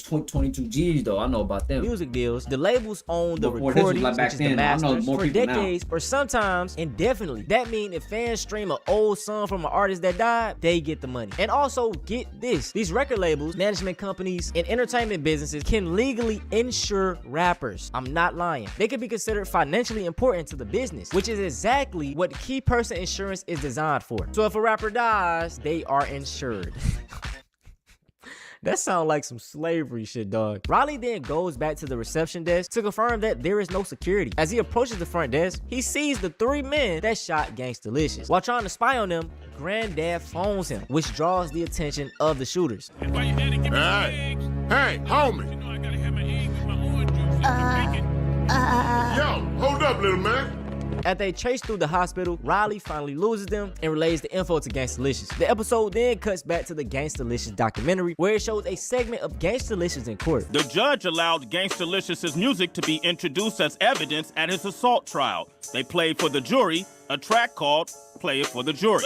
22 G's though. I know about them. Music deals, the labels own the Before this was recordings, like back which is then, the I know masters, more for people now. decades or sometimes indefinitely. That means if fans stream an old song from an artist that died, they get the money. And also, get this, these record labels, management companies, and entertainment businesses can legally insure rappers. I'm not lying. They can be considered financially important to the business, which is exactly what key person insurance is designed for. So if a rapper dies, they are insured. That sounds like some slavery shit, dog. Riley then goes back to the reception desk to confirm that there is no security. As he approaches the front desk, he sees the 3 men that shot Gangstalicious. While trying to spy on them, Granddad phones him, which draws the attention of the shooters. Hey, homie. Yo, hold up, little man. As they chase through the hospital, Riley finally loses them and relays the info to Gangstalicious. The episode then cuts back to the Gangstalicious documentary, where it shows a segment of Gangstalicious in court. The judge allowed Gangstalicious' music to be introduced as evidence at his assault trial. They played for the jury a track called Play It for the Jury.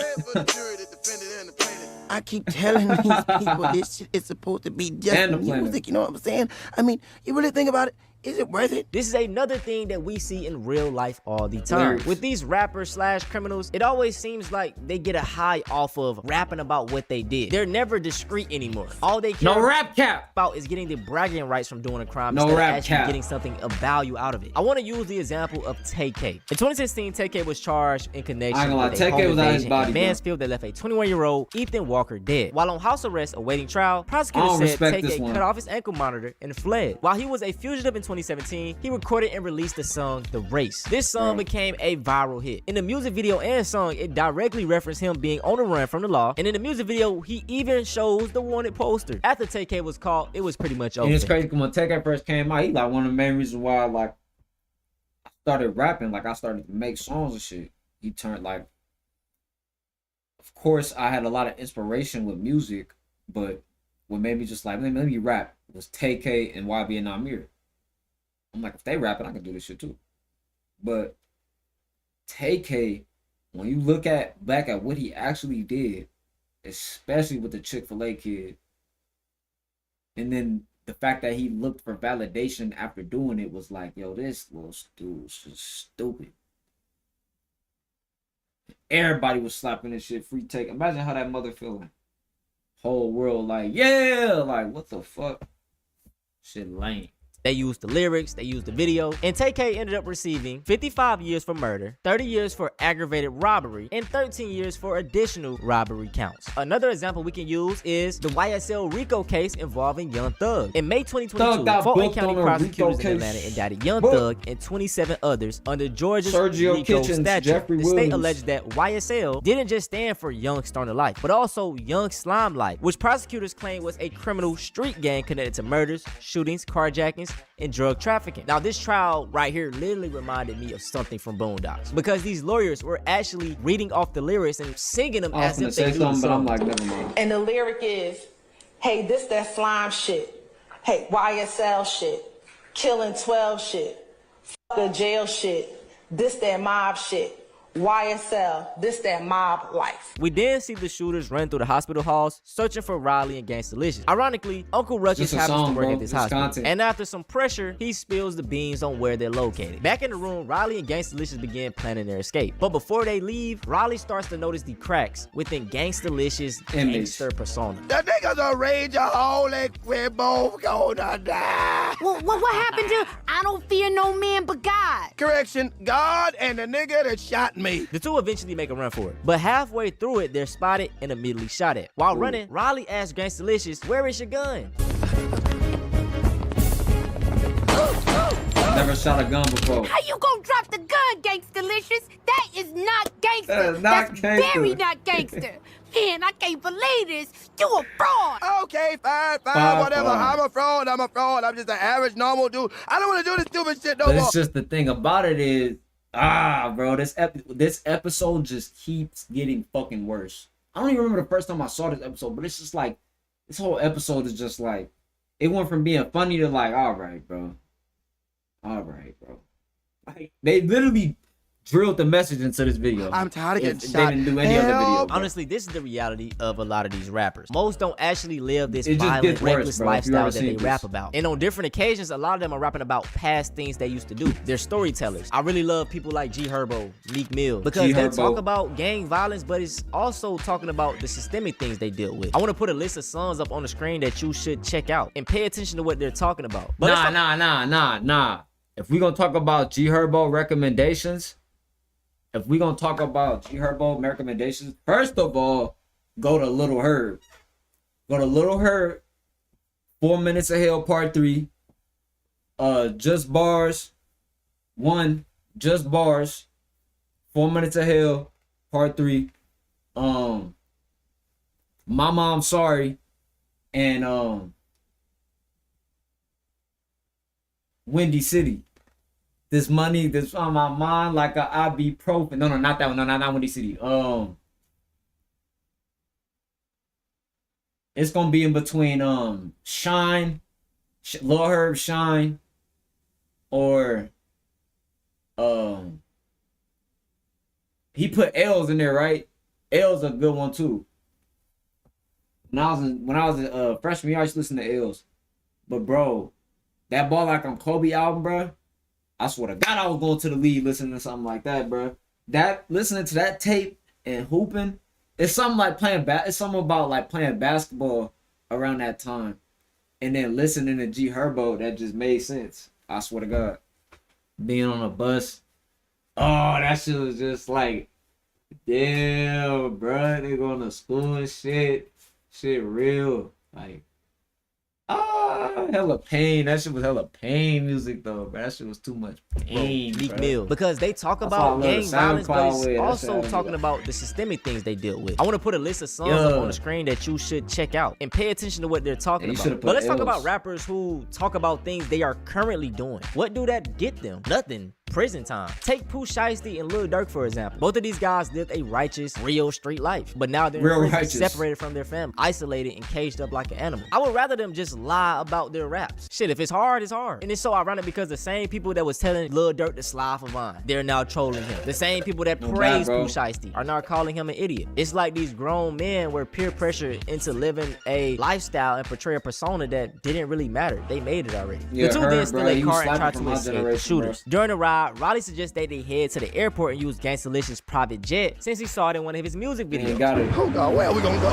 I keep telling these people this shit is supposed to be just music, you know what I'm saying? I mean, you really think about it, is it worth it? This is another thing that we see in real life all the time. Lyrics. With these rappers slash criminals, it always seems like they get a high off of rapping about what they did. They're never discreet anymore. All they care rap cap about is getting the bragging rights from doing a crime No instead rap of actually cap. getting something of value out of it. I want to use the example of TK. In 2016, TK was charged in I ain't connection gonna lie, with a TK home was out his invasion body, in bro. Mansfield that left a 21-year-old Ethan Walker dead. While on house arrest awaiting trial, I prosecutors don't said respect this TK one. cut off his ankle monitor and fled. While he was a fugitive in 2017, he recorded and released the song The Race. This song became a viral hit. In the music video and song, it directly referenced him being on the run from the law, and in the music video, he even shows the wanted poster. After TK was caught, it was pretty much over. And it's crazy when TK first came out, he like one of the main reasons why like I started rapping, like I started to make songs and shit. He turned like, of course I had a lot of inspiration with music, but what made me just like let me rap was TK and YB and Amir. I'm like, if they rapping, I can do this shit too. But TK, when you look back at what he actually did, especially with the Chick-fil-A kid, and then the fact that he looked for validation after doing it was like, yo, this little dude's just stupid. Everybody was slapping this shit, free take. Imagine how that mother feeling. Whole world like, yeah, like what the fuck? Shit lame. They used the lyrics, they used the video, and TK ended up receiving 55 years for murder, 30 years for aggravated robbery, and 13 years for additional robbery counts. Another example we can use is the YSL RICO case involving Young Thug. In May 2022, Fulton County prosecutors in Atlanta indicted Young Thug and 27 others under Georgia's Sergio RICO Kitchens, statute. Jeffrey The state Williams. alleged that YSL didn't just stand for Young Stoner Life, but also Young Slime Life, which prosecutors claim was a criminal street gang connected to murders, shootings, carjackings, and drug trafficking. Now, this trial right here literally reminded me of something from Boondocks, because these lawyers were actually reading off the lyrics and singing them as if they knew the song. But I'm like, never mind. And the lyric is, hey, this that slime shit. Hey, YSL shit. Killing 12 shit. Fuck the jail shit. This that mob shit. YSL, this that mob life. We then see the shooters run through the hospital halls searching for Riley and Gangstalicious. Ironically, Uncle Ruckus Just a happens song, to work bro. at this Just hospital. content. And after some pressure, he spills the beans on where they're located. Back in the room, Riley and Gangstalicious begin planning their escape. But before they leave, Riley starts to notice the cracks within Gangstalicious' gangster persona. The niggas are rage a hole like we're both gonna die. What happened to I don't fear no man but God? Correction, God and the nigga that shot me. The two eventually make a run for it, but halfway through it, they're spotted and immediately shot at. While running, Riley asks Gangstalicious, "Where is your gun?" Never shot a gun before. How you gonna drop the gun, Gangstalicious? That is not gangster. That is not That's gangster. very not gangster. Man, I can't believe this. You a fraud. Okay, fine, Fine, whatever. fine. I'm a fraud. I'm just an average, normal dude. I don't want to do this stupid shit no But more. it's just the thing about it is, bro, this episode just keeps getting fucking worse. I don't even remember the first time I saw this episode, but it's just like, this whole episode is just like, it went from being funny to like, all right, bro. All right, bro. Like, they literally drilled the message into this video. I'm tired of getting They shot. didn't do any other video. Bro. Honestly, this is the reality of a lot of these rappers. Most don't actually live this It just violent, gets worse, reckless bro, if you lifestyle ever that they seen rap this. about. And on different occasions, a lot of them are rapping about past things they used to do. They're storytellers. I really love people like G Herbo, Meek Mill, because they talk about gang violence, but it's also talking about the systemic things they deal with. I want to put a list of songs up on the screen that you should check out and pay attention to what they're talking about. But Nah. If we gonna talk about G Herbo recommendations, first of all, go to Little Herb. Go to Little Herb, 4 Minutes of Hell Part 3. Just Bars 1, Just Bars, 4 Minutes of Hell Part 3. My Mom Sorry, and Windy City. This money, this on my mind like a ibuprofen. No, not that one. No, not Windy City. It's gonna be in between Shine, Lil Herb Shine, or he put L's in there, right? L's a good one too. When I was a freshman year, I used to listen to L's. But bro, that Ball Like I'm Kobe album, bro. I swear to God, I was going to the league listening to something like that, bro. Listening to that tape and hooping, it's something like it's something about like playing basketball around that time, and then listening to G Herbo that just made sense. I swear to God, being on a bus, oh, that shit was just like, damn, bro. They going to school and shit real, like. Hella pain. That shit was hella pain music though, bro. That shit was too much pain. Meek Mill, because they talk about gang violence, but it's also talking about the systemic things they deal with. I want to put a list of songs up on the screen that you should check out and pay attention to what they're talking about. But let's talk about rappers who talk about things they are currently doing. What do that get them? Nothing. Prison time. Take Pooh Shiesty and Lil Durk for example. Both of these guys lived a righteous, real street life, but now they're in prison, separated from their family, isolated and caged up like an animal. I would rather them just lie about their raps. Shit, if it's hard, it's hard. And it's so ironic because the same people that was telling Lil Durk to slide for Vine, they're now trolling him. The same people that praise Pooh Shiesty are now calling him an idiot. It's like these grown men were peer pressured into living a lifestyle and portray a persona that didn't really matter. They made it already. The two then steal a car and try to escape shooters. During the ride, Riley suggests that they head to the airport and use Gangstalicious' private jet since he saw it in one of his music videos. Hold on, where are we gonna go?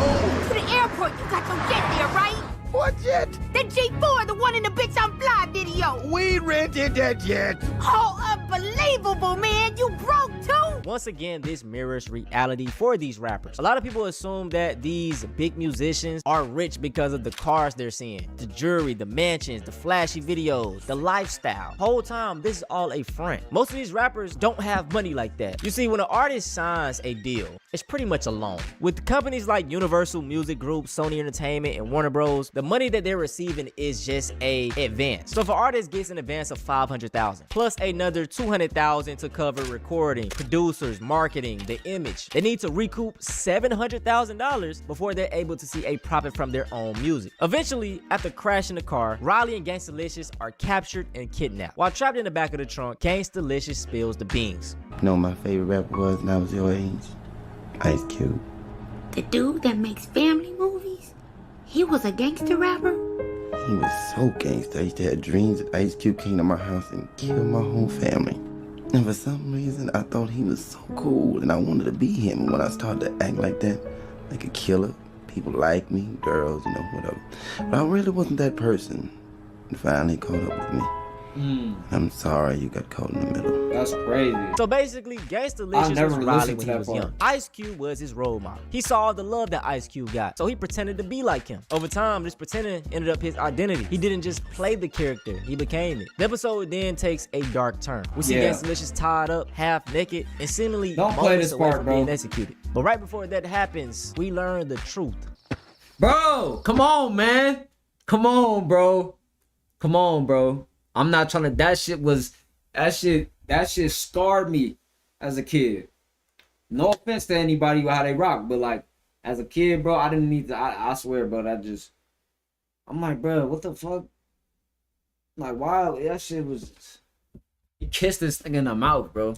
To the airport, you got your jet there, right? What jet? The G4, the one in the Bitch I'm Fly video. We rented that jet. Oh, unbelievable, man. You broke too? Once again, this mirrors reality for these rappers. A lot of people assume that these big musicians are rich because of the cars they're seeing, the jewelry, the mansions, the flashy videos, the lifestyle. Whole time, this is all a front. Most of these rappers don't have money like that. You see, when an artist signs a deal, it's pretty much a loan. With companies like Universal Music Group, Sony Entertainment, and Warner Bros., the money that they're receiving is just a advance. So if an artist gets an advance of $500,000 plus another $200,000 to cover recording, producers, marketing, the image, they need to recoup $700,000 before they're able to see a profit from their own music. Eventually, after crashing the car, Riley and Gangstalicious are captured and kidnapped. While trapped in the back of the trunk, Gangstalicious spills the beans. You know my favorite rapper was when I was your age? Ice Cube. The dude that makes family movies? He was a gangster rapper? He was so gangster. I used to have dreams that Ice Cube came to my house and killed my whole family. And for some reason, I thought he was so cool and I wanted to be him. And when I started to act like that, like a killer, people like me, girls, you know, whatever. But I really wasn't that person. And finally caught up with me. I'm sorry you got caught in the middle. That's crazy. So basically, Gangstalicious was Riley when he was young. Ice Cube was his role model. He saw all the love that Ice Cube got, so he pretended to be like him. Over time, this pretending ended up his identity. He didn't just play the character, he became it. The episode then takes a dark turn. We see Gangstalicious tied up, half naked, and seemingly moments away from being executed. But right before that happens, we learn the truth. Bro, come on, man. Come on, bro. Come on, bro. I'm not trying to. That shit scarred me as a kid. No offense to anybody how they rock, but like as a kid, bro, I didn't need to. I swear, bro. I'm like, bro, what the fuck? Like, why? That shit was. kissed this thing in the mouth, bro.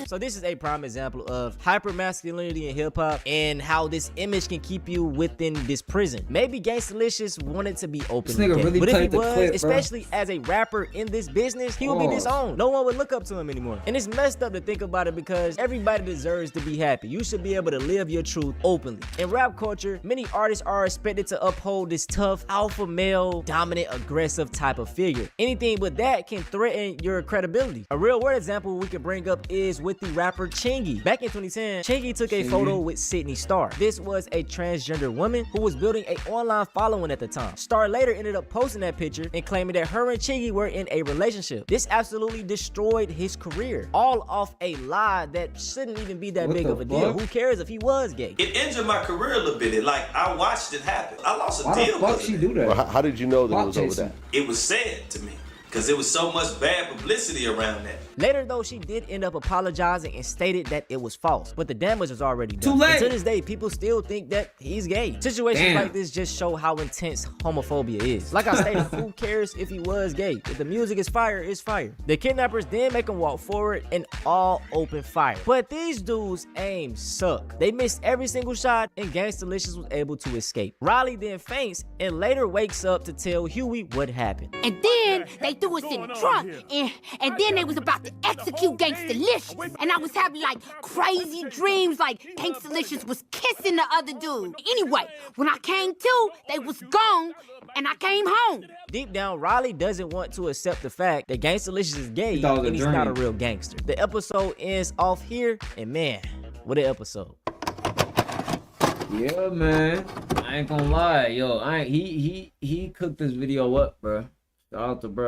So this is a prime example of hypermasculinity in hip-hop and how this image can keep you within this prison. Maybe Gangstalicious wanted to be open, This nigga really but if he played the was, clip, bro. especially as a rapper in this business, he would be disowned. No one would look up to him anymore. And it's messed up to think about it because everybody deserves to be happy. You should be able to live your truth openly. In rap culture, many artists are expected to uphold this tough, alpha male, dominant, aggressive type of figure. Anything but that can threaten your credibility. A real world example we could bring up is with the rapper Chingy. Back in 2010, Chingy took a photo with Sydney Starr. This was a transgender woman who was building an online following at the time. Starr later ended up posting that picture and claiming that her and Chingy were in a relationship. This absolutely destroyed his career, all off a lie that shouldn't even be that big of a deal. Who cares if he was gay? It injured my career a little bit. Like, I watched it happen. I lost a Why deal. the fuck she do that? Well, how did you know that it was over that? It was said to me because there was so much bad publicity around that. Later though, she did end up apologizing and stated that it was false, but the damage was already done. Too late. And to this day, people still think that he's gay. Situations like this just show how intense homophobia is. Like I stated, who cares if he was gay? If the music is fire, it's fire. The kidnappers then make him walk forward and all open fire. But these dudes' aim suck. They missed every single shot and Gangstalicious was able to escape. Riley then faints and later wakes up to tell Huey what happened. And then they threw us in the trunk, and then they was about to execute Gangstalicious. And I was having like crazy dreams like Gangstalicious was kissing the other dude. Anyway, when I came to, they was gone, and I came home. Deep down, Riley doesn't want to accept the fact that Gangstalicious is gay and he's not a real gangster. The episode ends off here, and man, what an episode. Yeah, man. I ain't gonna lie, yo. He cooked this video up, bro. Shout out to bro.